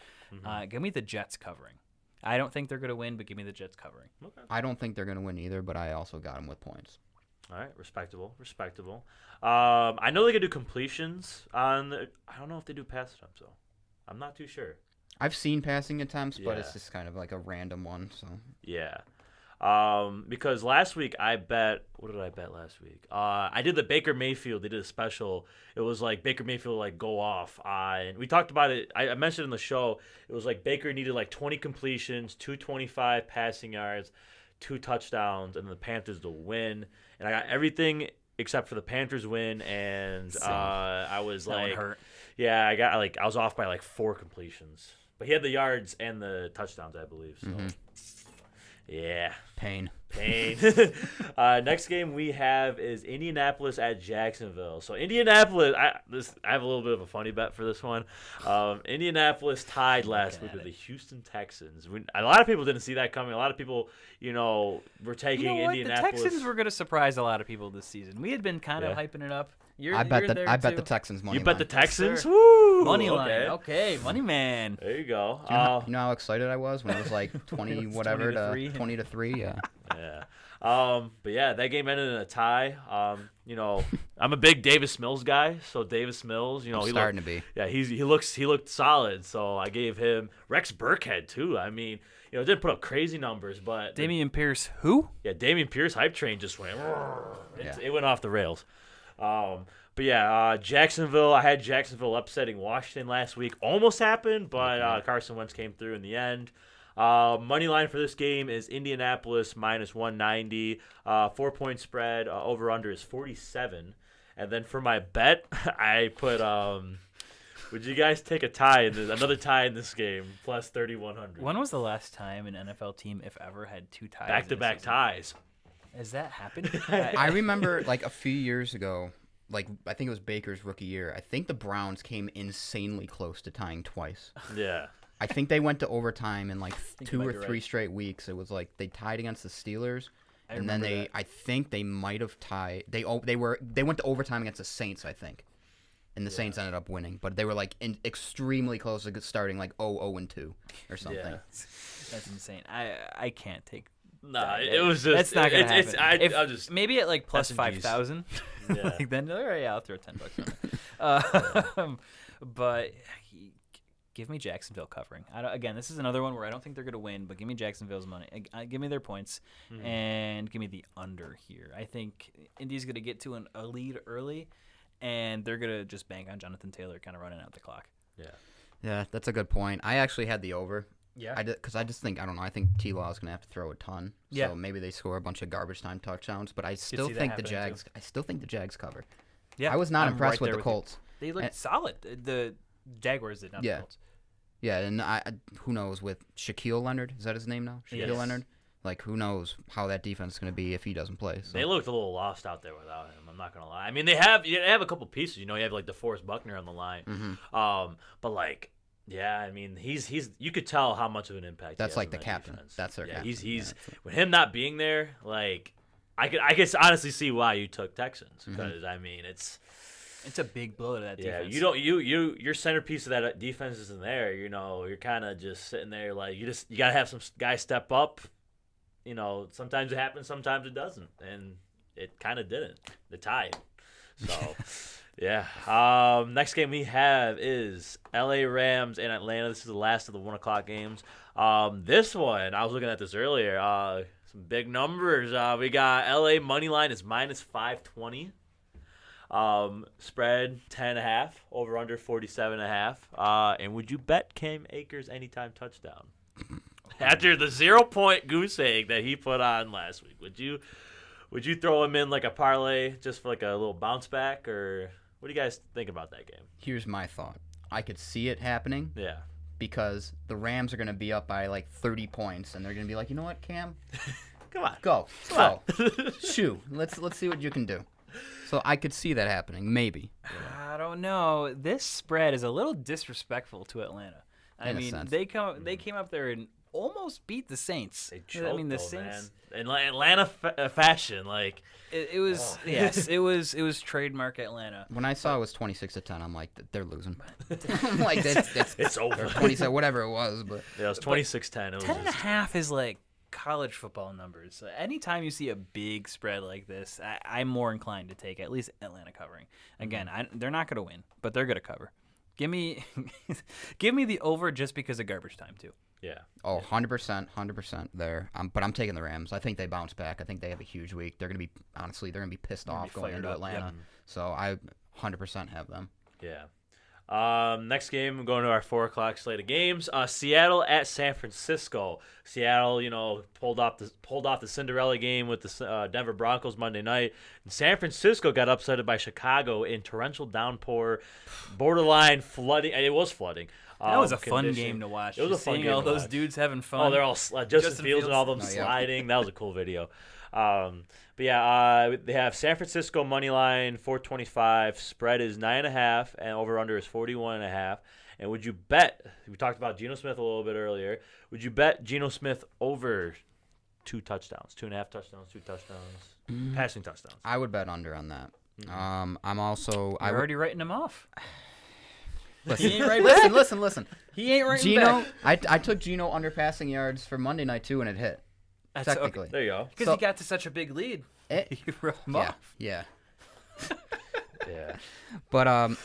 Give me the Jets covering. I don't think they're going to win, but give me the Jets covering. Okay. I don't think they're going to win either, but I also got them with points. All right, respectable. I know they can do completions on I don't know if they do pass attempts, though. I'm not too sure. I've seen passing attempts, but Yeah. it's just kind of like a random one. So Yeah. Because last week I bet, what did I bet last week? I did the Baker Mayfield. They did a special. It was like Baker Mayfield like go off. And we talked about it. I mentioned in the show. It was like Baker needed like 20 completions, 225 passing yards, 2 touchdowns, and the Panthers to win. And I got everything except for the Panthers win. And I was That one like, hurt. yeah, I was off by like 4 completions. But he had the yards and the touchdowns, I believe. So. Yeah. pain. Next game we have is Indianapolis at Jacksonville. So Indianapolis, I have a little bit of a funny bet for this one. Indianapolis tied last week with the Houston Texans. A lot of people didn't see that coming. A lot of people, were taking Indianapolis. The Texans were going to surprise a lot of people this season. We had been kind of hyping it up. I bet the too. Texans money. You bet the line. Texans? sir. Woo! Money line. Okay. Okay, money man. There you go. You know how excited I was when it was like 20 whatever to 20 to 3. Yeah. Yeah. But yeah, that game ended in a tie. I'm a big Davis Mills guy, so Davis Mills, I'm starting to be. Yeah, he looked solid, so I gave him Rex Burkhead too. I mean, didn't put up crazy numbers, but Dameon Pierce, who? Yeah, Dameon Pierce hype train just went. It went off the rails. But yeah, Jacksonville. I had Jacksonville upsetting Washington last week. Almost happened, but Carson Wentz came through in the end. Money line for this game is Indianapolis minus 190. 4-point spread. Over under is 47. And then for my bet, I put. Would you guys take another tie in this game plus 3,100? When was the last time an NFL team, if ever, had 2 ties? Back-to-back ties. Has that happened? I remember like a few years ago, like I think it was Baker's rookie year. I think the Browns came insanely close to tying twice. Yeah. I think they went to overtime in like you 2 might or be 3 right. straight weeks. It was like they tied against the Steelers, and then remember that. I think they might have tied. They went to overtime against the Saints, I think, and the Saints ended up winning. But they were like extremely close to starting like 0-2 or something. Yeah. That's insane. I can't take. Nah, it was just. That's not gonna happen. I'll just Maybe at like plus S&Ps. 5,000. Yeah. Like then, all right, I'll throw $10 on it. But give me Jacksonville covering. Again, this is another one where I don't think they're gonna win, but give me Jacksonville's money. Give me their points and give me the under here. I think Indy's gonna get to a lead early, and they're gonna just bank on Jonathan Taylor kind of running out the clock. Yeah, that's a good point. I actually had the over. Yeah. Because I just think, I don't know, I think T-Law is going to have to throw a ton. Yeah. So maybe they score a bunch of garbage time touchdowns, but I still see that think the happening, Jags cover. Yeah, I was not I'm impressed right with there the you. Colts. They looked solid. The Jaguars did not. Yeah. The Colts. Yeah, and who knows with Shaquille Leonard? Is that his name now? Shaquille Yes. Leonard? Like, who knows how that defense is going to be if he doesn't play. So. They looked a little lost out there without him. I'm not gonna lie. I mean, they have a couple pieces. You have like DeForest Buckner on the line. But like. Yeah, I mean he's you could tell how much of an impact. That's he has like on the that captain. defense. That's their captain. He's with him not being there. Like I could honestly see why you took Texans because I mean it's a big blow to that defense. your centerpiece of that defense isn't there. You're kind of just sitting there like you gotta have some guys step up. Sometimes it happens, sometimes it doesn't, and it kind of didn't. They tied, so. Yeah. Next game we have is LA Rams and Atlanta. This is the last of the 1:00 games. This one, I was looking at this earlier. Some big numbers. We got LA money line is minus 520. Spread 10.5. Over under 47.5. And would you bet Cam Akers anytime touchdown? After the 0-point goose egg that he put on last week, would you throw him in like a parlay just for like a little bounce back, or what do you guys think about that game? Here's my thought. I could see it happening. Yeah. Because the Rams are going to be up by like 30 points, and they're going to be like, you know what, Cam? Come on. Go. Shoo. Let's see what you can do. So I could see that happening, maybe. I don't know. This spread is a little disrespectful to Atlanta. I In a mean, sense. they came up there and almost beat the Saints. They choked, I mean, the though, Saints. man. In Atlanta fashion, like It was yes, it was trademark Atlanta. When I saw it was 26-10, I'm like, they're losing. I'm like, that's it's over. or 27, whatever it was. But Yeah, it was 26-10. It was 10.5 is like college football numbers. So anytime you see a big spread like this, I'm more inclined to take at least Atlanta covering. Again, they're not going to win, but they're going to cover. Give me the over just because of garbage time too. Yeah. oh, 100% there. But I'm taking the Rams. I think they bounce back. I think they have a huge week. They're gonna be pissed They're gonna off be going fired into up, Atlanta. yep. So I 100% have them. Yeah. Next game, going to our 4:00 slate of games. Seattle at San Francisco. Seattle, pulled off the Cinderella game with the Denver Broncos Monday night. And San Francisco got upset by Chicago in torrential downpour, borderline flooding. And it was flooding. That was a fun condition. game to watch. It was a Just fun seeing game all to those watch. dudes having fun. Oh, they're all Justin Fields and all them Oh, yeah. sliding. That was a cool video. But yeah, they have San Francisco money line 425. Spread is 9.5, and over under is 41.5. And would you bet? We talked about Geno Smith a little bit earlier. Would you bet Geno Smith over 2 touchdowns, 2.5 touchdowns, 2 touchdowns, passing touchdowns? I would bet under on that. Mm-hmm. I'm also. You're already writing him off. Listen, He ain't right back. listen. He ain't writing Gino, back. I took Gino under passing yards for Monday night too, and it hit. That's Technically. There you go. Because So- he got to such a big lead. It, You wrote him yeah, off. yeah. Yeah. But I'm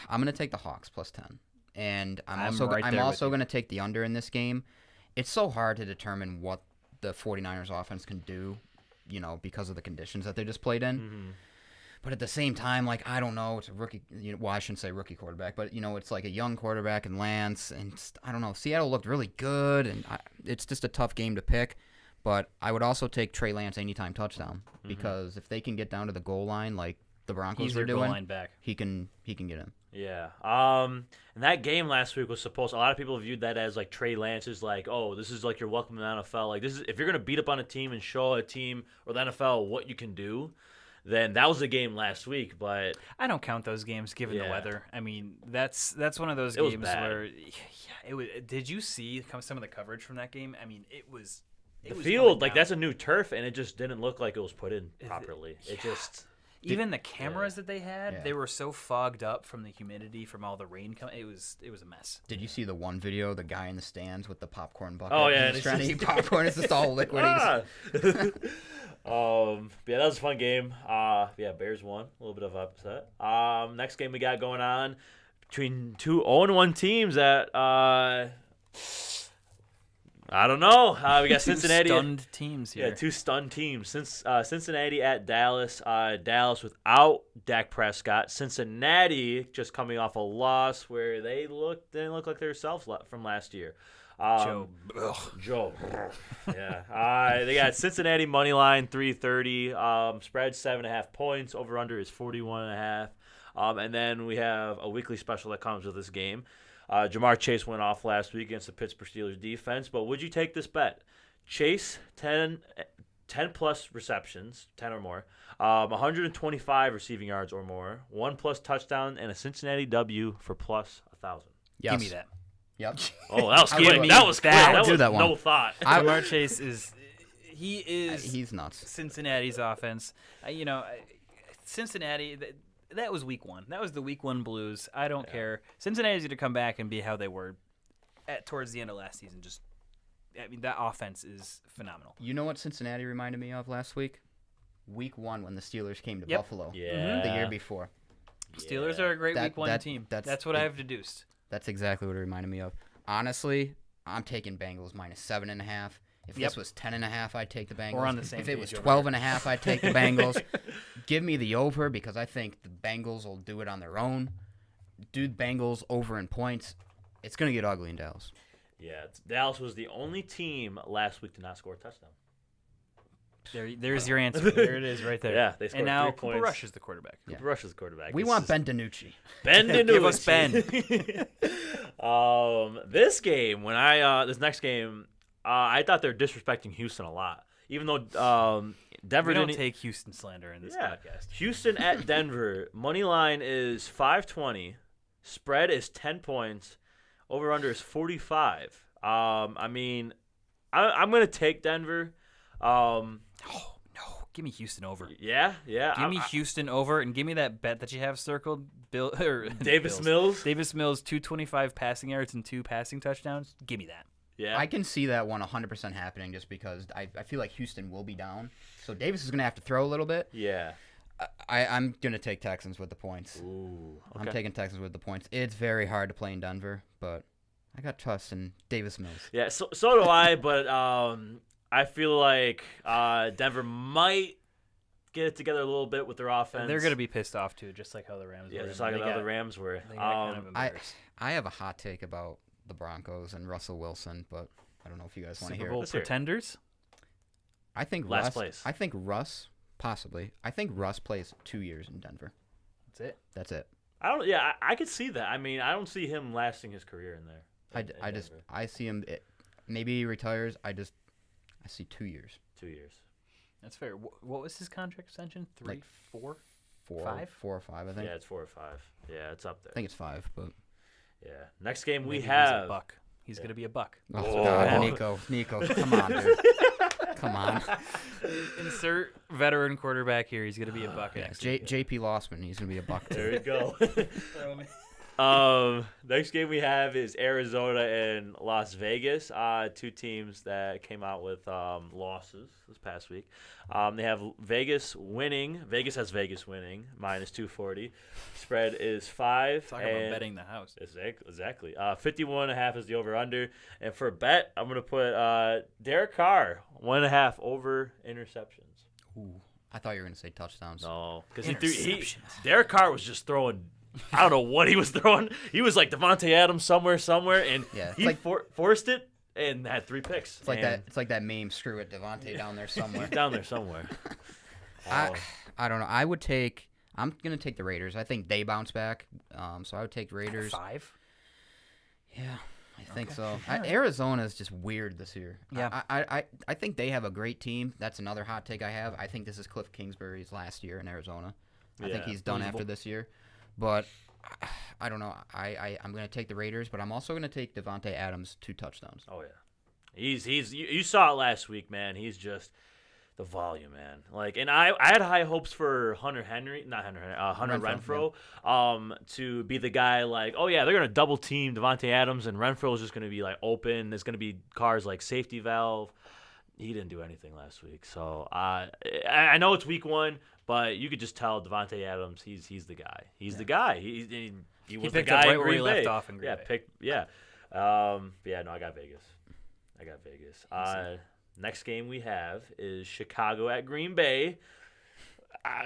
gonna take the Hawks plus 10, and I'm I'm also right there with you. gonna take the under in this game. It's so hard to determine what the 49ers offense can do, because of the conditions that they just played in. Mm-hmm. But at the same time, like, I don't know, it's a rookie. Well, I shouldn't say rookie quarterback, but it's like a young quarterback in Lance, and I don't know. Seattle looked really good, and it's just a tough game to pick. But I would also take Trey Lance anytime touchdown because if they can get down to the goal line like the Broncos He's were their goal doing, line back. he can get him. Yeah. And that game last week was supposed. A lot of people viewed that as like Trey Lance is like, oh, this is like your welcome to the NFL. Like this is if you're gonna beat up on a team and show a team or the NFL what you can do, then that was the game last week. But I don't count those games given the Yeah. weather. I mean, that's one of those It was games bad. where, it was. Did you see some of the coverage from that game? I mean, it was. the was field, going like down. that's a new turf, and it just didn't look like it was put in properly. It just. Even the cameras that they had, Yeah. they were so fogged up from the humidity from all the rain coming. It was a mess. Did you see the one video, the guy in the stands with the popcorn bucket? Oh, yeah, He's and trying to it's eat popcorn. It's just all liquid. Ah! Yeah, that was a fun game. Yeah, Bears won. A little bit of upset. Next game we got going on between two 0-1 teams that I don't know. We got Cincinnati. Stunned teams here. Yeah, 2 stunned teams. Cincinnati at Dallas. Dallas without Dak Prescott. Cincinnati just coming off a loss where they didn't look like themselves from last year. Joe. Yeah. They got Cincinnati money line 330. Spread 7.5 points. Over under is 41.5. And then we have a weekly special that comes with this game. Jamar Chase went off last week against the Pittsburgh Steelers defense, but would you take this bet? Chase, 10 plus receptions, 10 or more, 125 receiving yards or more, 1+ touchdown, and a Cincinnati W for plus 1,000. Yes. Give me that. Yep. Oh, that was I quick. would- That was quick. I would That do was that one. no thought. Jamar Chase is He's nuts. Cincinnati's offense. Cincinnati. That was week 1. That was the week 1 blues. I don't care. Cincinnati's going to come back and be how they were towards the end of last season. That offense is phenomenal. You know what Cincinnati reminded me of last week? Week 1 when the Steelers came to Yep. Buffalo. Yeah. The year before. Steelers are a great That- week 1 that- team. that's That's what I have deduced. That's exactly what it reminded me of. Honestly, I'm taking Bengals minus 7.5. If Yep. this was 10.5, I'd take the Bengals. We're on the same If it was page over 12.5, I'd take the Bengals. Give me the over because I think the Bengals will do it on their own. Do the Bengals over in points. It's going to get ugly in Dallas. Yeah, Dallas was the only team last week to not score a touchdown. There's your answer. There it is right there. Yeah, they scored and now 3 Cooper points. Rush is the quarterback. Cooper Rush is the quarterback. We This want is- Ben DiNucci. Ben DiNucci. Give us Ben. This game, this next game, I thought they were disrespecting Houston a lot. Even though Denver We don't didn't take Houston slander in this podcast. Houston at Denver. Money line is 520. Spread is 10 points. Over under is 45. I mean, I'm going to take Denver. No, give me Houston over. Yeah. Give me Houston over, and give me that bet that you have circled. Davis Mills. Davis Mills, 225 passing yards and 2 passing touchdowns. Give me that. Yeah. I can see that one 100% happening just because I feel like Houston will be down. So Davis is going to have to throw a little bit. Yeah. I'm going to take Texans with the points. Ooh. Okay. I'm taking Texans with the points. It's very hard to play in Denver, but I got trust in Davis Mills. Yeah, so do I, but I feel like Denver might get it together a little bit with their offense. They're going to be pissed off, too, just like how the Rams were. Yeah, just like how the Rams were. They got kind of embarrassed. I have a hot take about the Broncos and Russell Wilson, but I don't know if you guys want to Super hear Bowl it. pretenders? I think Last Russ, place. I think Russ, possibly. I think Russ plays 2 years in Denver. That's it. That's it. I could see that. I mean, I don't see him lasting his career in there. I see him. Maybe he retires. I see 2 years. 2 years. That's fair. What was his contract extension? 3, Like 4? 4 or 5, I think. Yeah, it's 4 or 5. Yeah, it's up there. I think it's 5, but Yeah. Next game we Maybe have. He's a buck. He's going to be a buck. Oh. God, Nico, come on, dude. Come on. Insert veteran quarterback here. He's going to be a buck. Yeah, next week. JP Lossman, he's gonna be a buck too. There you go. Next game we have is Arizona and Las Vegas. 2 teams that came out with losses this past week. They have Vegas winning. Vegas has Vegas winning minus 240. Spread is 5. Talk about betting the house. Exactly. 51.5 is the over under. And for a bet, I'm gonna put Derek Carr 1.5 over interceptions. Ooh, I thought you were gonna say touchdowns. No, because Derek Carr was just throwing. I don't know what he was throwing. He was like Devontae Adams somewhere, and Yeah, he forced it and had 3 picks. It's like that. It's like that meme. Screw it, Devontae down there somewhere. He's down there somewhere. I don't know. I'm gonna take the Raiders. I think they bounce back. So I would take Raiders. 5? Yeah, I think so. Arizona is just weird this year. Yeah. I think they have a great team. That's another hot take I have. I think this is Cliff Kingsbury's last year in Arizona. I think he's done after this year. But I don't know. I'm going to take the Raiders, but I'm also going to take Devontae Adams 2 touchdowns. Oh yeah, you saw it last week, man. He's just the volume, man. Like, and I had high hopes for Hunter Renfrow, to be the guy. Like, oh yeah, they're going to double team Devontae Adams, and Renfrow is just going to be like open. There's going to be Carr's like safety valve. He didn't do anything last week, so I know it's week 1. But you could just tell Devontae Adams, he's the guy. He's the guy. He was the picked guy up right in where he Green left Bay. off in Green Bay. No, I got Vegas. Next game we have is Chicago at Green Bay.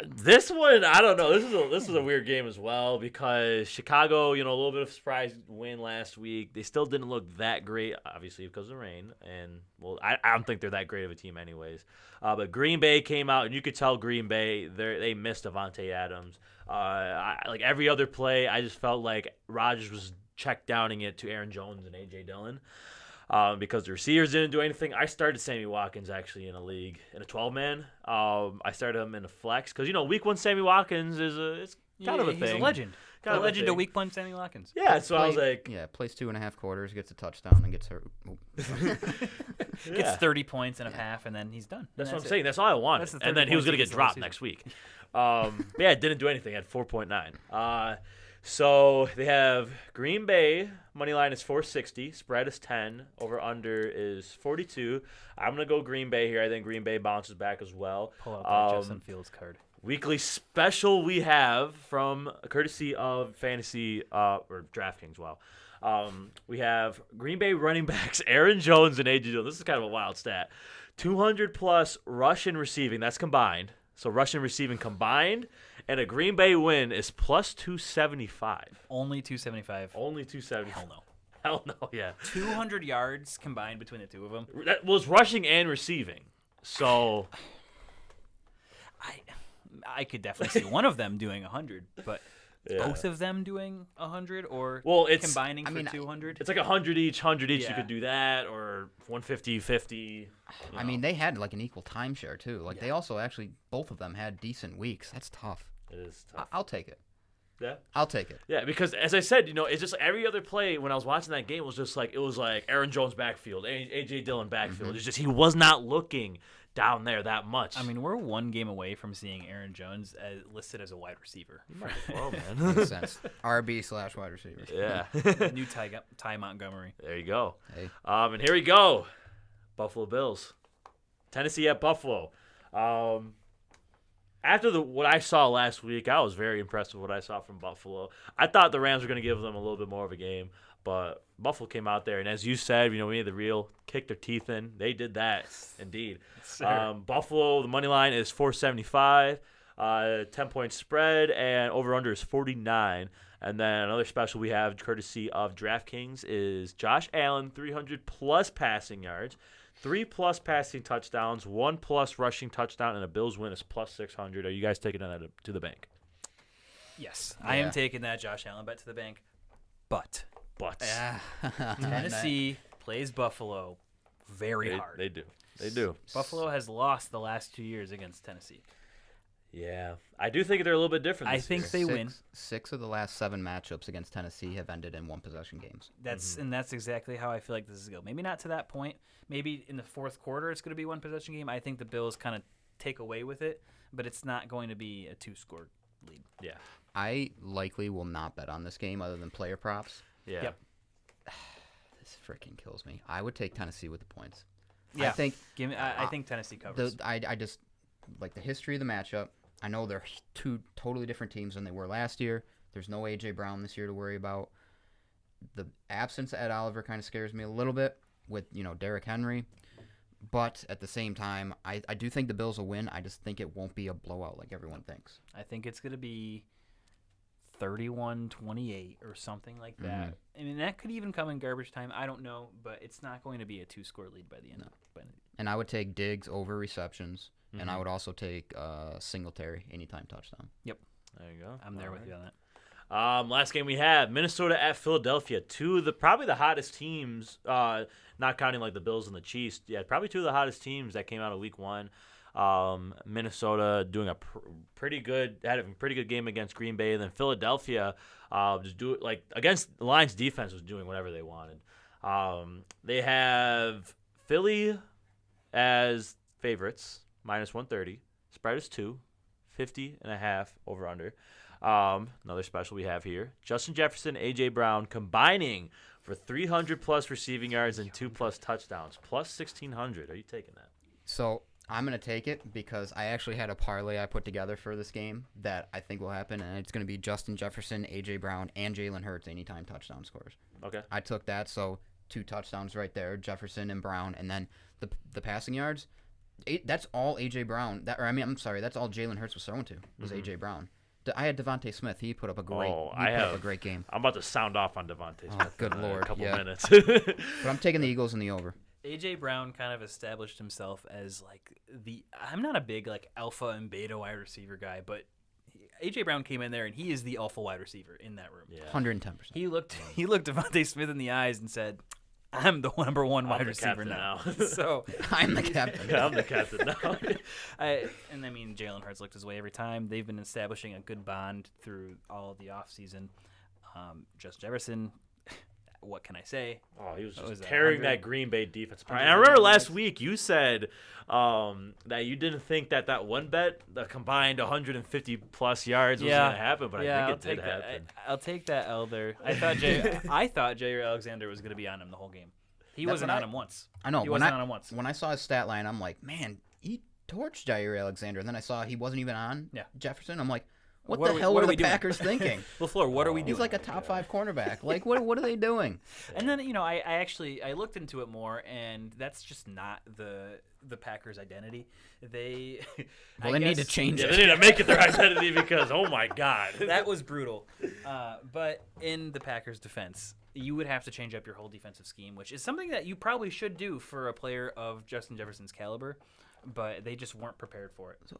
This one, I don't know. This is a weird game as well because Chicago, a little bit of a surprise win last week. They still didn't look that great, obviously because of the rain, and I don't think they're that great of a team anyways. But Green Bay came out, and you could tell Green Bay they missed Devontae Adams. Like every other play, I just felt like Rodgers was check downing it to Aaron Jones and A.J. Dillon. Because the receivers didn't do anything. I started Sammy Watkins actually in a league in a 12-man. I started him in a flex because week 1 Sammy Watkins it's kind of a thing. He's a legend. Kind of a legend of thing. week 1 Sammy Watkins. Yeah, so I was like, plays 2.5 quarters, gets a touchdown, and gets hurt. Gets 30 points in a half, and then he's done. That's what I'm saying. That's all I wanted. That's the And then 30 he was going to points get he gets dropped the whole next week. It didn't do anything. At 4.9. So they have Green Bay. Money line is 460. Spread is 10. Over under is 42. I'm going to go Green Bay here. I think Green Bay bounces back as well. Pull out that Justin Fields card. Weekly special we have from courtesy of Fantasy or DraftKings. Wow. We have Green Bay running backs Aaron Jones and A.J. Dillon. This is kind of a wild stat. 200 plus rush and receiving. That's combined. So rush and receiving combined. And a Green Bay win is plus 275. Only 275. Only 275. Hell no. Hell no, yeah. 200 yards combined between the two of them. That was rushing and receiving. So I could definitely see one of them doing 100, but yeah. both of them doing 100 or it's combining for 200? It's like 100 each. 100 each. Yeah. You could do that, or 150, 50. I mean, they had like an equal timeshare too. Like they also actually both of them had decent weeks. That's tough. It is tough. I'll take it. Yeah. I'll take it. Yeah, because as I said, it's just every other play when I was watching that game was just like Aaron Jones backfield, A.J. Dillon backfield. It's just he was not looking down there that much. I mean, we're one game away from seeing Aaron Jones listed as a wide receiver. Well, man. Makes sense. RB/wide receiver. Yeah. New Ty Montgomery. There you go. Hey. And here we go. Buffalo Bills. Tennessee at Buffalo. After what I saw last week, I was very impressed with what I saw from Buffalo. I thought the Rams were going to give them a little bit more of a game, but Buffalo came out there, and as you said, we made the real kick their teeth in. They did that, indeed. Buffalo, the money line is 475, 10-point spread, and over-under is 49. And then another special we have, courtesy of DraftKings, is Josh Allen, 300-plus passing yards. 3+ passing touchdowns, 1+ rushing touchdown, and a Bills win is plus 600. Are you guys taking that to the bank? Yes, I am taking that Josh Allen bet to the bank. But Tennessee plays Buffalo very hard. They do. Buffalo has lost the last 2 years against Tennessee. Yeah, I do think they're a little bit different. I think they win. 6 of the last 7 matchups against Tennessee have ended in one-possession games. And that's exactly how I feel like this is going. Maybe not to that point. Maybe in the fourth quarter it's going to be one-possession game. I think the Bills kind of take away with it, but it's not going to be a 2-score lead. Yeah. I likely will not bet on this game other than player props. Yeah. Yep. This freaking kills me. I would take Tennessee with the points. Yeah. I think Tennessee covers. I just like the history of the matchup. I know they're 2 totally different teams than they were last year. There's no A.J. Brown this year to worry about. The absence of Ed Oliver kind of scares me a little bit with, Derrick Henry. But at the same time, I do think the Bills will win. I just think it won't be a blowout like everyone thinks. I think it's going to be 31-28 or something like that. Mm-hmm. I mean, that could even come in garbage time. I don't know, but it's not going to be a 2-score lead by the end. No. And I would take Diggs over receptions. And I would also take Singletary anytime touchdown. Yep. There you go. I'm there with you on that. Last game we have, Minnesota at Philadelphia. Probably the hottest teams, not counting like the Bills and the Chiefs. Yeah, probably 2 of the hottest teams that came out of Week 1. Minnesota doing a pretty good game against Green Bay. And then Philadelphia against the Lions defense was doing whatever they wanted. They have Philly as favorites. Minus 130. Spread is 2. 50.5 over under. Another special we have here. Justin Jefferson, A.J. Brown combining for 300+ receiving yards and 2+ touchdowns. Plus 1,600. Are you taking that? So I'm going to take it because I actually had a parlay I put together for this game that I think will happen, and it's going to be Justin Jefferson, A.J. Brown, and Jalen Hurts anytime touchdown scores. Okay. I took that, so 2 touchdowns right there, Jefferson and Brown, and then the passing yards. That's all A.J. Brown. That's all Jalen Hurts was thrown to was A.J. Brown. I had Devontae Smith. He put up a great game. I'm about to sound off on Devontae Smith. Good Lord. In a couple minutes. But I'm taking the Eagles in the over. A.J. Brown kind of established himself as I'm not a big alpha and beta wide receiver guy, but A.J. Brown came in there and he is the alpha wide receiver in that room. Yeah. 110%. He looked Devontae Smith in the eyes and said, I'm the number 1 wide receiver now. So I'm the captain. Yeah, I'm the captain now. Jalen Hurts looked his way every time. They've been establishing a good bond through all of the offseason. Justin Jefferson, what can I say? Oh, he was just tearing that Green Bay defense apart. And I remember last week you said that you didn't think that one bet, the combined 150+ yards, was going to happen, but I think it did happen. I'll take that L there. I thought Jair Alexander was going to be on him the whole game. He wasn't on him once. I know. He wasn't on him once. When I saw his stat line, I'm like, man, he torched Jair Alexander. And then I saw he wasn't even on Jefferson. I'm like, what the hell were the Packers thinking? LaFleur, what are we doing? He's like a top 5 cornerback. Like, what are they doing? And then, I looked into it more, and that's just not the Packers' identity. They need to change it. They need to make it their identity because, oh, my God. That was brutal. But in the Packers' defense, you would have to change up your whole defensive scheme, which is something that you probably should do for a player of Justin Jefferson's caliber. But they just weren't prepared for it. So,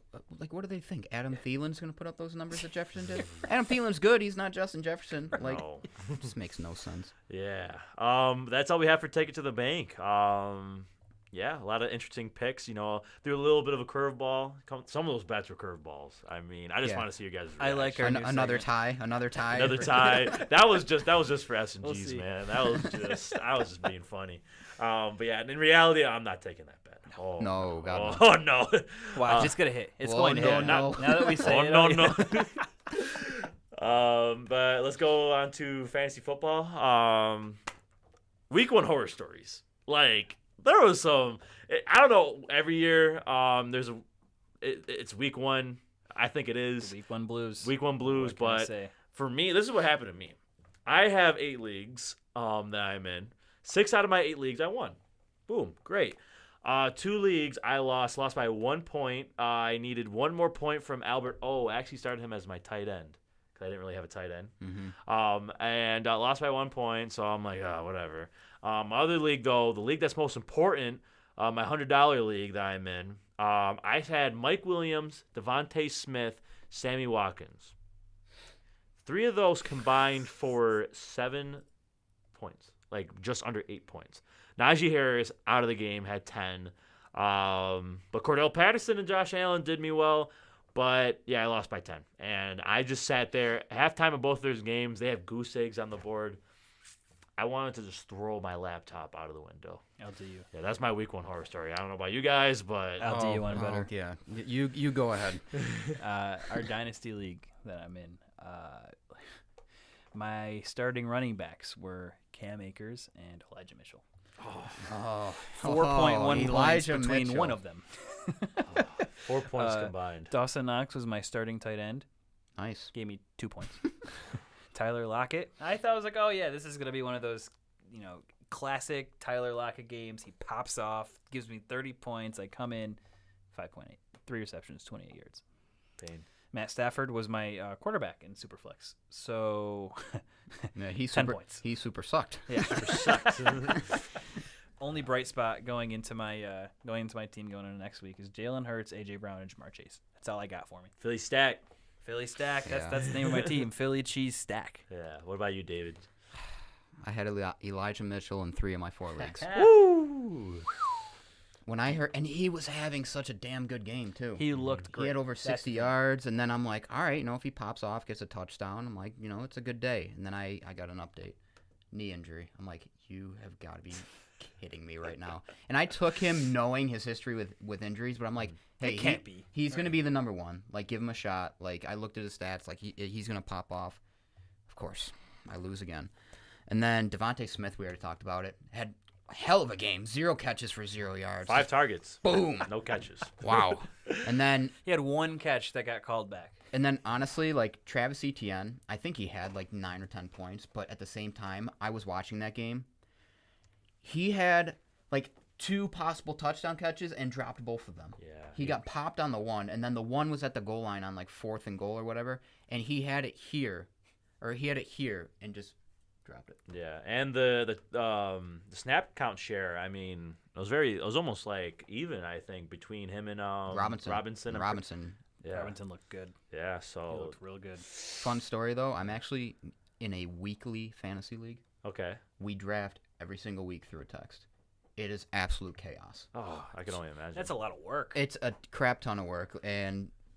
what do they think? Adam Thielen's going to put up those numbers that Jefferson did? Adam Thielen's good. He's not Justin Jefferson. It just makes no sense. Yeah. That's all we have for Take It to the Bank. yeah, a lot of interesting picks. Threw a little bit of a curveball. Some of those bets were curveballs. I mean, I just want to see your guys' reaction. I like our new Another segment. tie. Another tie. That was just for S&Gs, We'll see. man. I was just being funny. But yeah, in reality, I'm not taking that bet. Oh No, God, Oh no. Wow, just gonna hit. It's Whoa, going to no, hit. no. Now that we say it. no. But let's go on to fantasy football. Week 1 horror stories. Like, there was some. I don't know. Every year, it's week 1. I think it is. Week 1 blues. Week 1 blues. What can I But say? for me, this is what happened to me. I have 8 leagues that I'm in. 6 out of my 8 leagues, I won. Boom, great. 2 leagues, I lost by 1 point. I needed 1 more point from Albert. I actually started him as my tight end because I didn't really have a tight end. Mm-hmm. And lost by 1 point, so I'm like, whatever. My other league, though, the league that's most important, my $100 league that I'm in, I had Mike Williams, Devontae Smith, Sammy Watkins. 3 of those combined for 7 points, like just under 8 points. Najee Harris out of the game had 10. But Cordell Patterson and Josh Allen did me well. But, yeah, I lost by 10. And I just sat there. Halftime of both those games, they have goose eggs on the board. I wanted to just throw my laptop out of the window. I'll do you. Yeah, that's my week 1 horror story. I don't know about you guys, but I'll do you one better. Yeah, you go ahead. Our dynasty league that I'm in, my starting running backs were Cam Akers and Elijah Mitchell. 4.1 points Elijah between Mitchell. one of them. 4 points combined. Dawson Knox was my starting tight end. Nice. Gave me 2 points. Tyler Lockett. I thought I was like, oh yeah, this is gonna be one of those, classic Tyler Lockett games. He pops off, gives me 30 points. I come in, 5.8, 3 receptions, 28 yards. Pain. Matt Stafford was my quarterback in Superflex. So Yeah, he 10 super, points. He super sucked. Yeah, super sucks. Only bright spot going into my team going into next week is Jalen Hurts, AJ Brown, and Jamar Chase. That's all I got for me. Philly stack. Philly Stack. Yeah. That's the name of my team. Philly Cheese Stack. Yeah. What about you, David? I had Elijah Mitchell in 3 of my 4 leagues. Woo! When I heard, and he was having such a damn good game too. He looked great. He had over That's 60 the- yards, and then I'm like, all right, if he pops off, gets a touchdown, I'm like, it's a good day. And then I got an update, knee injury. I'm like, you have got to be kidding me right now. And I took him knowing his history with injuries, but I'm like, hey, It can't be. He's going to be the number 1. Like, give him a shot. Like, I looked at his stats, like he's going to pop off. Of course, I lose again. And then Devontae Smith, we already talked about it, had a hell of a game. 0 catches for 0 yards. 5 targets. Boom. No catches. Wow. And then He had 1 catch that got called back. honestly, like Travis Etienne, I think he had like 9 or 10 points, but at the same time, I was watching that game. He had like 2 possible touchdown catches and dropped both of them. Yeah. He got popped on the one, and then the one was at the goal line on like 4th and goal or whatever, and he had it here and just dropped it. Yeah, and the snap count share. I mean, it was almost like even. I think between him and Robinson. Yeah. Robinson looked good. Yeah. He So looked real good. Fun story though, I'm actually in a weekly fantasy league. okay. We draft every single week through a text. It is absolute chaos. Oh, I can only imagine. That's a lot of work. It's a crap ton of work,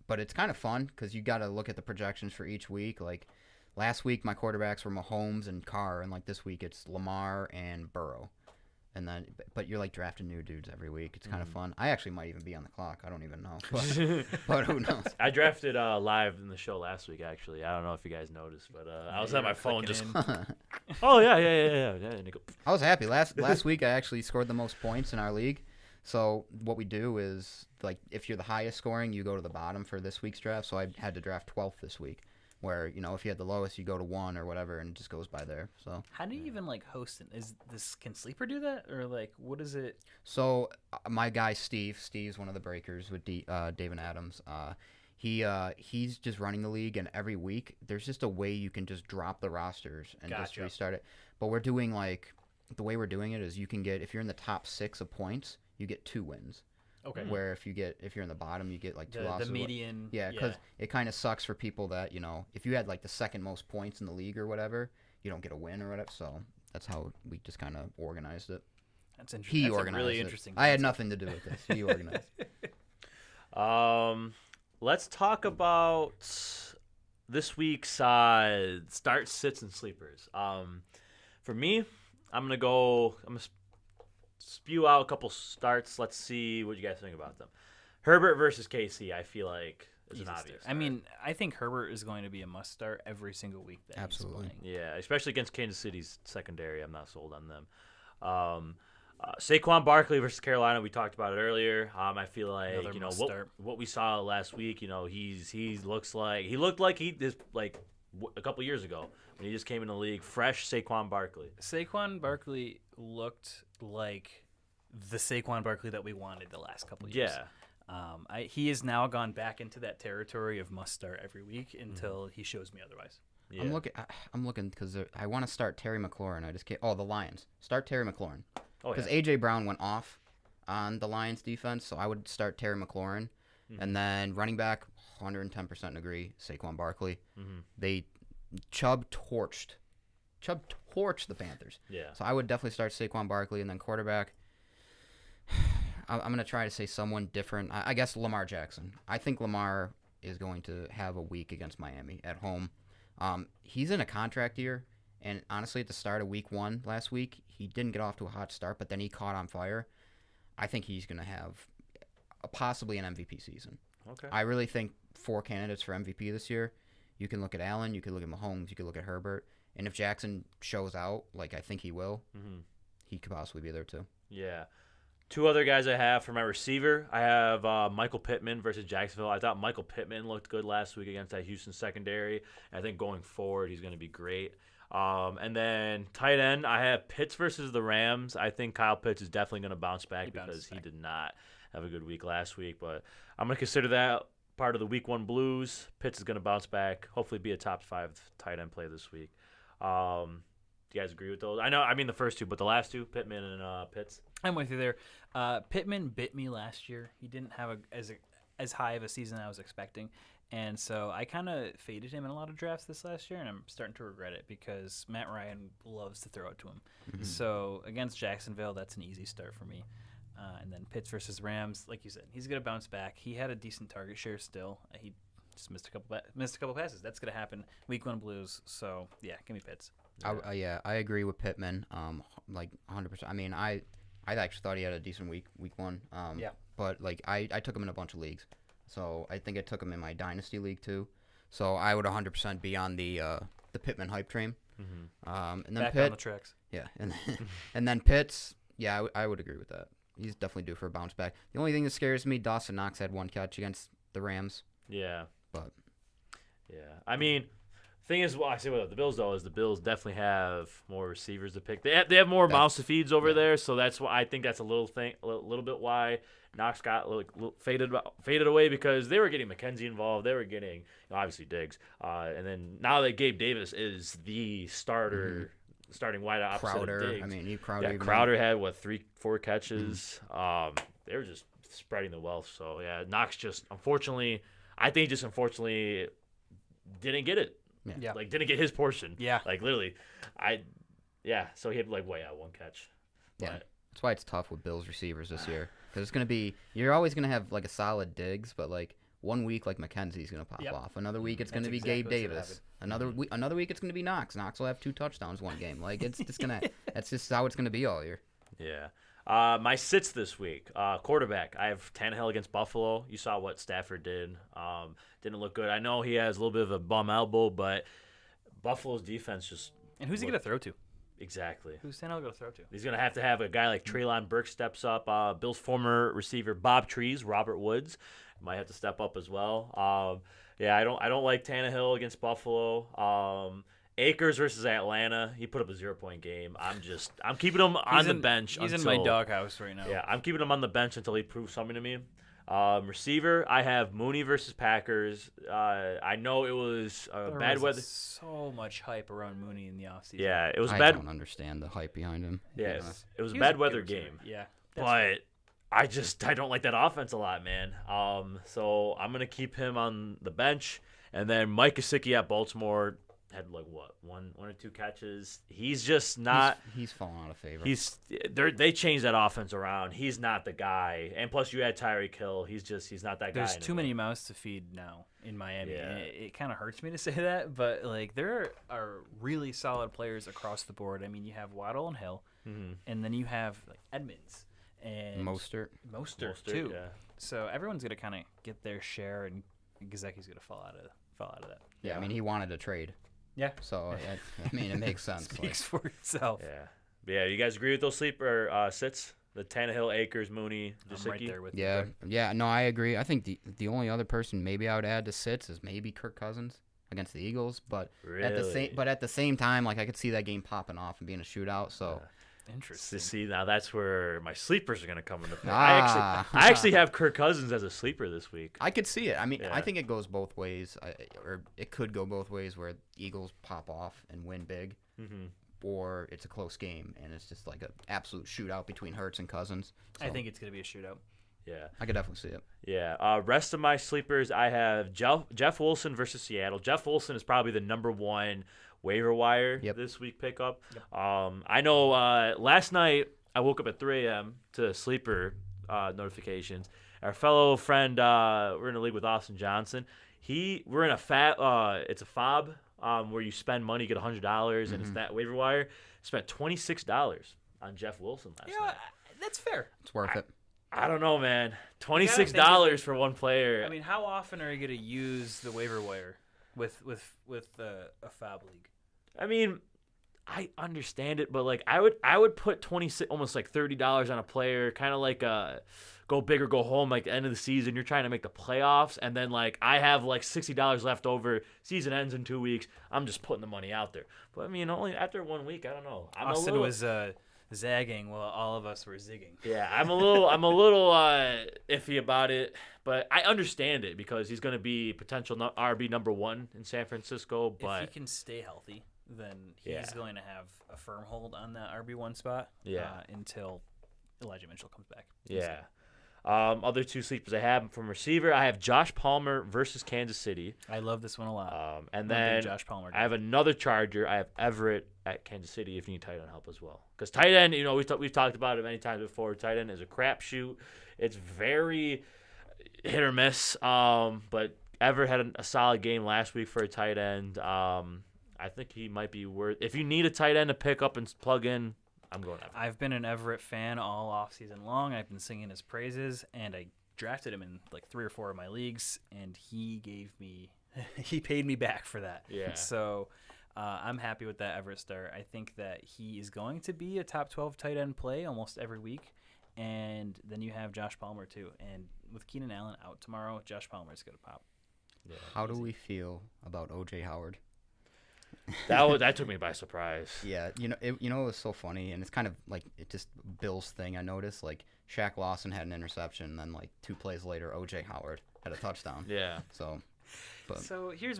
but it's kind of fun because you got to look at the projections for each week. Like last week, my quarterbacks were Mahomes and Carr, and like this week it's Lamar and Burrow. And then, but you're like drafting new dudes every week. It's kind of fun. I actually might even be on the clock. I don't even know, but who knows? I drafted live in the show last week. Actually, I don't know if you guys noticed, but I was you at my were phone clicking just. in. Oh yeah. Nico. I was happy. Last week I actually scored the most points in our league. So what we do is like if you're the highest scoring, you go to the bottom for this week's draft. So I had to draft 12th this week. Where if you had the lowest, you go to 1 or whatever, and it just goes by there. So How do you even like host it? Can Sleeper do that, or like what is it? So my guy Steve's one of the breakers with David Adams. He's just running the league, and every week there's just a way you can just drop the rosters and just Gotcha. restart it. But we're doing the way we're doing it is you can get, if you're in the top 6 of points, you get 2 wins. Okay. Where if you're in the bottom, you get like 2 The losses. median. Yeah, because it kind of sucks for people that if you had like the second most points in the league or whatever, you don't get a win or whatever. So that's how we just kind of organized it. That's interesting. He That's organized a really it. interesting. I had concept. nothing to do with this. He organized. Let's talk about this week's start, sits, and sleepers. For me, I'm gonna spew out a couple starts. Let's see what you guys think about them. Herbert versus KC, I feel like is an obvious. I mean, I think Herbert is going to be a must start every single week that Absolutely. he's playing. Yeah, especially against Kansas City's secondary. I'm not sold on them. Saquon Barkley versus Carolina. We talked about it earlier. I feel like Another must start. what we saw last week. He looked like he did like a couple years ago when he just came in the league. Fresh Saquon Barkley. Saquon Barkley looked like the Saquon Barkley that we wanted the last couple of years. Yeah. He has now gone back into that territory of must start every week until he shows me otherwise. Yeah. I'm looking because I want to start Terry McLaurin. I just can't. Oh, the Lions. Start Terry McLaurin. Oh, Because yeah. A.J. Brown went off on the Lions defense, so I would start Terry McLaurin. And then running back, 110% agree, Saquon Barkley. Chubb torched the Panthers. Yeah. So I would definitely start Saquon Barkley. And then quarterback, I'm going to try to say someone different. I guess Lamar Jackson. I think Lamar is going to have a week against Miami at home. He's in a contract year. And honestly, at the start of week 1 last week, he didn't get off to a hot start, but then he caught on fire. I think he's going to have possibly an MVP season. Okay. I really think 4 candidates for MVP this year. You can look at Allen, you can look at Mahomes, you can look at Herbert. And if Jackson shows out, like I think he will, he could possibly be there too. Yeah. 2 other guys I have for my receiver. I have Michael Pittman versus Jacksonville. I thought Michael Pittman looked good last week against that Houston secondary. I think going forward, he's going to be great. And then tight end, I have Pitts versus the Rams. I think Kyle Pitts is definitely going to bounce back because he did not have a good week last week. But I'm going to consider that part of the Week 1 blues. Pitts is going to bounce back, hopefully be a top 5 tight end play this week. Do you guys agree with those? I mean the first 2, but the last 2, Pittman and Pitts. I'm with you there. Pittman bit me last year. He didn't have as high of a season as I was expecting. And so I kind of faded him in a lot of drafts this last year, and I'm starting to regret it because Matt Ryan loves to throw it to him. So against Jacksonville, that's an easy start for me. And then Pitts versus Rams, like you said, he's going to bounce back. He had a decent target share still. He just missed a couple passes. That's going to happen. Week 1 blues. So, yeah, give me Pitts. I agree with Pittman, like 100%. I mean, I actually thought he had a decent week 1. But, like, I took him in a bunch of leagues. So I think I took him in my Dynasty League too. So I would 100% be on the Pittman hype train. And then Back on the tracks. Yeah, and then Pitts. Yeah, I would agree with that. He's definitely due for a bounce back. The only thing that scares me, Dawson Knox had 1 catch against the Rams. Yeah. But yeah, I mean, thing is, what I say about the Bills though is the Bills definitely have more receivers to pick. They have more mouths to feed over there, so that's why I think that's a little bit why Knox got faded away because they were getting McKenzie involved. They were getting obviously Diggs, and then now that Gabe Davis is the starter, starting wide opposite Crowder. of Diggs. I mean, Crowder. Yeah, Crowder had 3-4 catches. They were just spreading the wealth. So yeah, Knox just unfortunately didn't get it. Yeah. Like didn't get his portion. Yeah. Like literally, so he had 1 catch. Yeah. That's why it's tough with Bills receivers this year because it's gonna be you're always gonna have like a solid Diggs, but like 1 week like McKenzie's gonna pop off. Another week it's gonna be Gabe Davis. Another week it's gonna be Knox. Knox will have 2 touchdowns 1 game. Like it's just gonna that's just how it's gonna be all year. Yeah. My sits this week. Quarterback. I have Tannehill against Buffalo. You saw what Stafford did. Didn't look good. I know he has a little bit of a bum elbow, but Buffalo's defense just. And who's he going to throw to? Exactly. Who's Tannehill going to throw to? He's going to have a guy like Treylon Burks steps up. Bill's former receiver Bob Trees, Robert Woods, might have to step up as well. I don't like Tannehill against Buffalo. Akers versus Atlanta. He put up a 0-point game. I'm keeping him on the bench. He's in my doghouse right now. Yeah, I'm keeping him on the bench until he proves something to me. Receiver, I have Mooney versus Packers. I know it was bad weather. So much hype around Mooney in the offseason. Yeah, it was I bad. I don't understand the hype behind him. Yeah, it was a bad weather game. Yeah, but I don't like that offense a lot, man. So I'm gonna keep him on the bench, and then Mike Gesicki at Baltimore. had like one or two catches. He's just not. He's fallen out of favor. They changed that offense around. He's not the guy. And plus, you had Tyreek Hill. He's not that guy. There's too many mouths to feed now in Miami. Yeah. It kind of hurts me to say that, but like there are really solid players across the board. I mean, you have Waddle and Hill, and then you have like Edmonds and Mostert too. Yeah. So everyone's gonna kind of get their share, and Gesicki's gonna fall out of that. Yeah, I mean, he wanted a trade. Yeah. So, I mean, it makes sense. Speaks for itself. Yeah. But yeah, you guys agree with those sleeper sits? The Tannehill, Akers, Mooney, I'm Gesicki? right there with you. Yeah. No, I agree. I think the only other person maybe I would add to sits is maybe Kirk Cousins against the Eagles, but Really? at the same time, like I could see that game popping off and being a shootout. So. Interesting. See, now that's where my sleepers are going to come into play. Ah. I actually have Kirk Cousins as a sleeper this week. I could see it. I mean, Yeah. I think it goes both ways, or it could go both ways, where Eagles pop off and win big, or it's a close game and it's just like an absolute shootout between Hurts and Cousins. I So, think it's gonna be a shootout. Yeah. I could definitely see it. Yeah. Rest of my sleepers, I have Jeff Wilson versus Seattle. Jeff Wilson is probably the number one waiver wire this week pickup. I know last night I woke up at 3 a.m. to sleeper notifications. Our fellow friend, we're in a league with Austin Johnson. We're in it's a fob where you spend money, get $100, and it's that waiver wire. Spent $26 on Jeff Wilson last night. That's fair. It's worth it. I don't know, man. $26 for one player. I mean, how often are you gonna use the waiver wire with a fab league? I mean, I understand it, but like I would put 26, almost like $30 on a player, kind of like go big or go home. Like the end of the season, you're trying to make the playoffs, and then like I have like $60 left over. Season ends in 2 weeks. I'm just putting the money out there. But I mean, only after 1 week, I don't know. Austin was zagging while all of us were zigging. Yeah, I'm a little iffy about it, but I understand it because he's going to be potential RB number 1 in San Francisco. But if he can stay healthy, then he's going to have a firm hold on that RB1 spot. Until Elijah Mitchell comes back. Yeah. Other two sleepers I have from receiver, I have Josh Palmer versus Kansas City. I love this one a lot. And then Josh Palmer. I have another Charger. I have Everett at Kansas City if you need tight end help as well. Because tight end, we've talked about it many times before. Tight end is a crapshoot. It's very hit or miss. But Everett had a solid game last week for a tight end. I think he might be worth. If you need a tight end to pick up and plug in, I'm going Everett. I've been an Everett fan all offseason long. I've been singing his praises, and I drafted him in like 3 or 4 of my leagues, and he paid me back for that. Yeah. So I'm happy with that Everett start. I think that he is going to be a top 12 tight end play almost every week. And then you have Josh Palmer too. And with Keenan Allen out tomorrow, Josh Palmer is going to pop. Yeah. How do we feel about O.J. Howard? That took me by surprise. Yeah, it was so funny, and it's kind of like it just Bill's thing. I noticed like Shaq Lawson had an interception, and then like 2 plays later, O.J. Howard had a touchdown. Yeah. So here's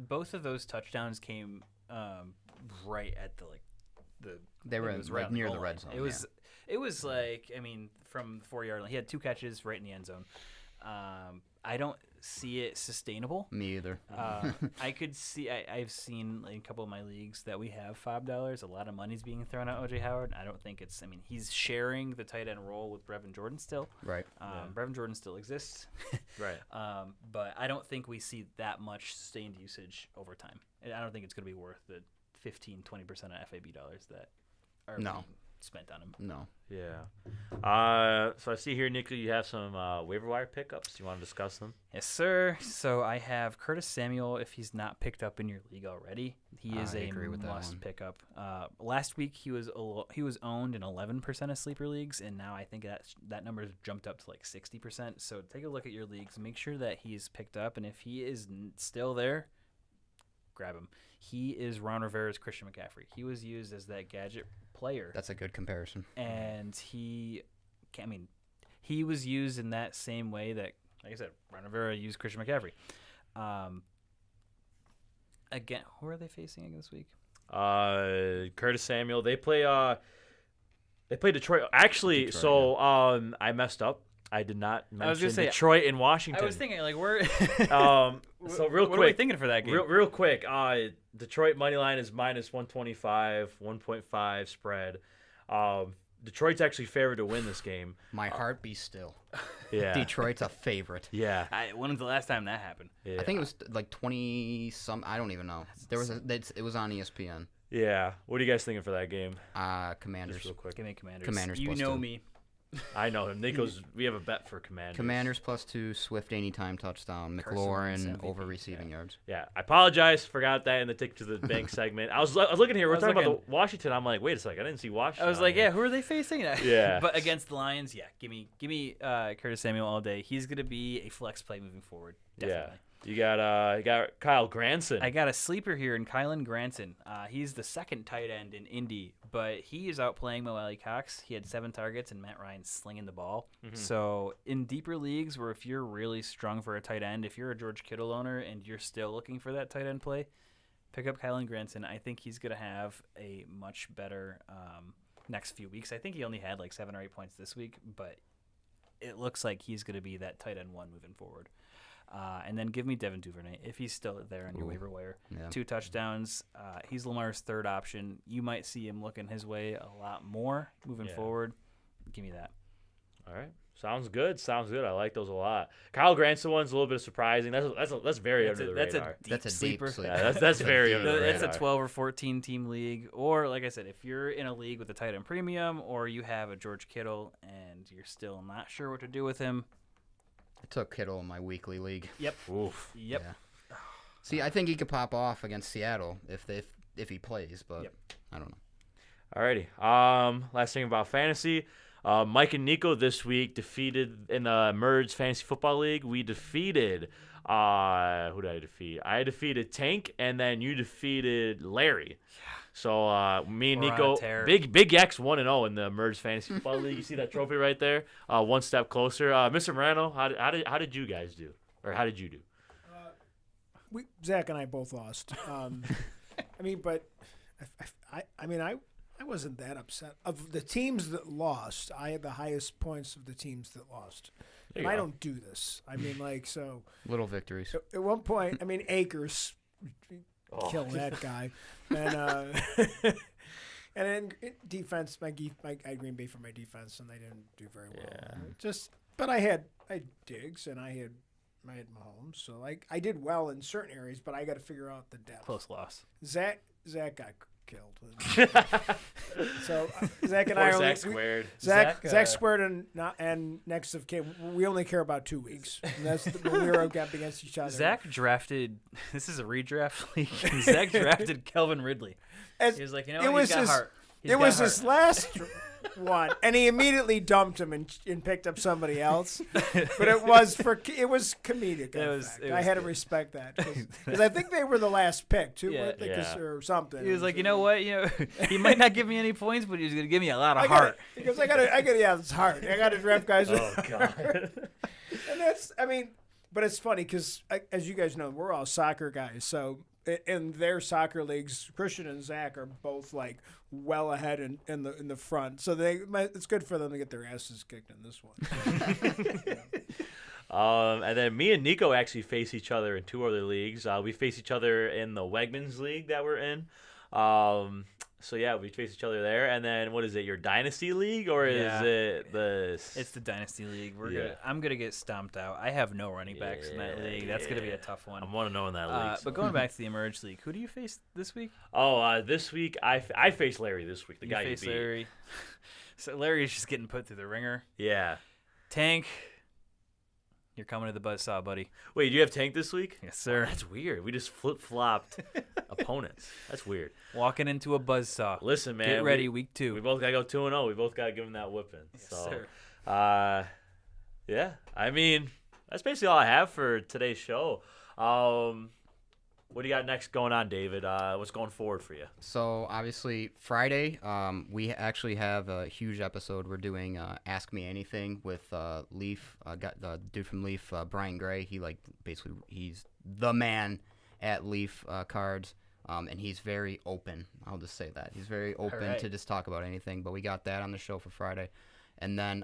both of those touchdowns came right at they were right near the red zone. It was like, I mean, from the 4-yard line, he had 2 catches right in the end zone. I don't see it sustainable. Me either. I could see. I've seen in a couple of my leagues that we have $5. A lot of money's being thrown at O.J. Howard. I don't think it's. I mean, he's sharing the tight end role with Brevin Jordan still. Right. Brevin Jordan still exists. Right. But I don't think we see that much sustained usage over time. And I don't think it's going to be worth the 15-20% of FAB dollars that are being spent on him. No. Yeah. So I see here, Nico, you have some waiver wire pickups. Do you want to discuss them? Yes, sir. So I have Curtis Samuel. If he's not picked up in your league already, he is a must pickup. Last week he was owned in 11% of sleeper leagues, and now I think that number has jumped up to like 60%. So take a look at your leagues, make sure that he's picked up, and if he is still there, grab him. He is Ron Rivera's Christian McCaffrey. He was used as that gadget player. That's a good comparison. And he was used in that same way that, like I said, Ron Rivera used Christian McCaffrey. Again, who are they facing again this week? Curtis Samuel. They play Detroit. Actually, Detroit, so I messed up. I did not I was mention gonna say, Detroit and Washington. I was thinking, like, we're. So real what are we quick, thinking for that game? real quick. Detroit money line is minus 125, 1.5 spread. Detroit's actually favored to win this game. My heart be still. Yeah. Detroit's a favorite. Yeah. When was the last time that happened? Yeah. I think it was like 20 I don't even know. It was on ESPN. Yeah. What are you guys thinking for that game? Commanders. Just real quick. Give me Commanders. Commanders You plus know 2. me. I know him. We have a bet for Commanders. Commanders plus 2, Swift anytime touchdown, Carson Wentz McLaurin MVP. over receiving yards. Yeah. I apologize. Forgot that in the ticket to the bank segment. I was looking here. We're I was talking about looking- the Washington. I'm like, wait a second. I didn't see Washington. I was on like, here. yeah, who are they facing? Yeah. But against the Lions, yeah, give me Curtis Samuel all day. He's gonna be a flex play moving forward. Definitely. Yeah. You got Kyle Granson. I got a sleeper here in Kylan Granson. He's the second tight end in Indy, but he is outplaying Mo Alley Cox. He had 7 targets and Matt Ryan slinging the ball. Mm-hmm. So in deeper leagues where if you're really strung for a tight end, if you're a George Kittle owner and you're still looking for that tight end play, pick up Kylan Granson. I think he's going to have a much better next few weeks. I think he only had like 7 or 8 points this week, but it looks like he's going to be that tight end 1 moving forward. And then give me Devin Duvernay if he's still there on your waiver wire. Yeah. 2 touchdowns. He's Lamar's third option. You might see him looking his way a lot more moving forward. Give me that. All right. Sounds good. I like those a lot. Kyle Granson one's a little bit surprising. That's very under the radar. That's a sleeper. Yeah, that's very under the radar. That's a 12 or 14 team league. Or, like I said, if you're in a league with a tight end premium or you have a George Kittle and you're still not sure what to do with him, I took Kittle in my weekly league. Yep. Oof. Yep. Yeah. See, I think he could pop off against Seattle if he plays, but I don't know. Alrighty. Last thing about fantasy. Mike and Nico this week defeated in the Merge Fantasy Football League. We defeated who did I defeat? I defeated Tank, and then you defeated Larry. So me and We're Nico, on a tear. big X 1-0 in the Merge Fantasy Football League. You see that trophy right there? One step closer. Mr. Morano, how did you guys do, or how did you do? Zach and I both lost. I mean, but I wasn't that upset. Of the teams that lost, I had the highest points of the teams that lost. There And you I go. don't do this. I mean, like, so Little victories. at one point, I mean, Akers kill that guy, and and then defense, I had Green Bay for my defense, and they didn't do very well. But I had Diggs, and I had Mahomes, so like I did well in certain areas, but I got to figure out the depth. Close loss. Zach got killed. So Zach and Poor I only Zach squared. Zach squared and next of K. We only care about 2 weeks. And that's when we were up against each other. Zach drafted. This is a redraft league. Zach drafted Kelvin Ridley. As- He was like, you it know, was he's got his- heart. He's It got was heart. his last one, and he immediately dumped him and picked up somebody else. But it was comedic. I had to respect that because I think they were the last pick too, Yeah. weren't they? Or something. He was like, you know what? He might not give me any points, but he's gonna give me a lot of I heart. Because I got it's hard. I got to draft guys. Oh God. And that's, I mean, but it's funny because, as you guys know, we're all soccer guys. So in their soccer leagues, Christian and Zach are both like well ahead in the front. So it's good for them to get their asses kicked in this one. And then me and Nico actually face each other in 2 other leagues. We face each other in the Wegmans League that we're in. So yeah, we face each other there. And then what is it? Your Dynasty League, or is it the? It's the Dynasty League. Yeah. I'm gonna get stomped out. I have no running backs in that league. That's gonna be a tough one. I want to know in that league. But going back to the Emerge League, who do you face this week? This week I face Larry this week. The guy you face beat. Larry. So Larry's just getting put through the ringer. Yeah. Tank, you're coming to the buzzsaw, buddy. Wait, do you have Tank this week? Yes, sir. That's weird. We just flip-flopped opponents. That's weird. Walking into a buzzsaw. Listen, man. Get ready, week 2. We both got to go 2-0. We both got to give him that whipping. Yes, So, sir. yeah. I mean, that's basically all I have for today's show. What do you got next going on, David? What's going forward for you? So obviously Friday, we actually have a huge episode. We're doing Ask Me Anything with Leaf. Got the dude from Leaf, Brian Gray. He's the man at Leaf Cards, and he's very open. I'll just say that he's very open right. to just talk about anything. But we got that on the show for Friday, And then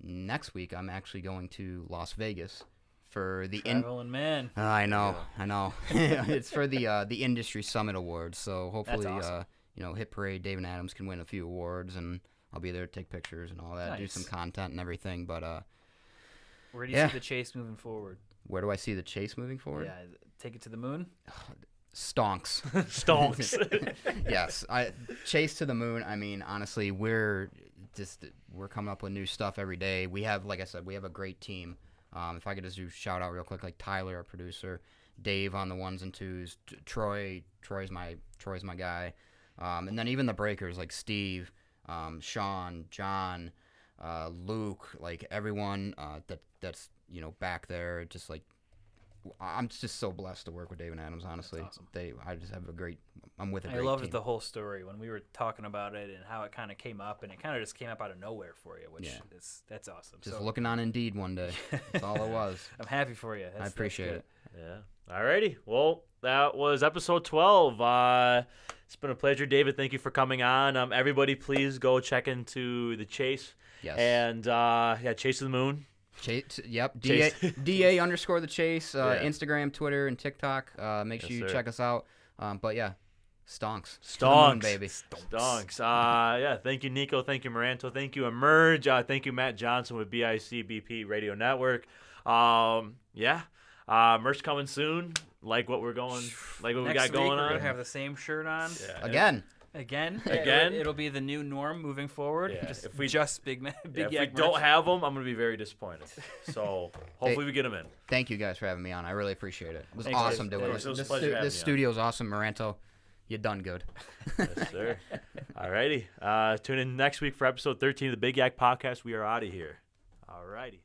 next week, I'm actually going to Las Vegas for the Traveling man. I know. It's for the Industry Summit Awards. So hopefully, That's awesome. Hit Parade, David Adams can win a few awards, and I'll be there to take pictures and all that, do Nice. some content and everything. But Where do you Yeah. see the chase moving forward? where do I see the chase moving forward? Yeah, take it to the moon. Stonks. Stonks. Yes, chase to the moon. I mean, honestly, we're coming up with new stuff every day. We have, like I said, we have a great team. If I could just do shout out real quick, like Tyler, our producer, Dave on the ones and twos, Troy's my guy, and then even the breakers like Steve, Sean, John, Luke, like everyone that's back there. Just like I'm just so blessed to work with David Adams. Honestly, That's awesome. I just have a great. I'm with a I great loved team. the whole story when we were talking about it and how it kind of came up, and it kind of just came up out of nowhere for you, which Yeah. that's awesome. Just So looking on Indeed one day. That's all it was. I'm happy for you. I appreciate it. Yeah. Alrighty. Well, that was episode 12. It's been a pleasure, David. Thank you for coming on. Everybody, please go check into the Chase. Yes. And Chase to the Moon. Chase, yep. Chase. DA underscore the Chase. Yeah. Instagram, Twitter, and TikTok. Make Yes, sure you sir. check us out. But yeah, stonks. To the Stonks, moon, baby. Stonks. Thank you, Nico. Thank you, Maranto. Thank you, Emerge. Thank you, Matt Johnson with BICBP Radio Network. Merch coming soon. Like what we got Next going week, on. We're gonna have the same shirt on. Yeah. Again. Again? It'll be the new norm moving forward. Yeah, Just, if we- big Yeah, if we Yak don't merch. have them, I'm gonna be very disappointed. So hopefully we get them in. Thank you guys for having me on. I really appreciate it. It was Thanks, awesome Dave. doing Yeah, this. it was a This, pleasure having this you on. studio's awesome, Maranto. You done good. Yes, sir. Alrighty. Tune in next week for episode 13 of the Big Yak Podcast. We are out of here. Alrighty.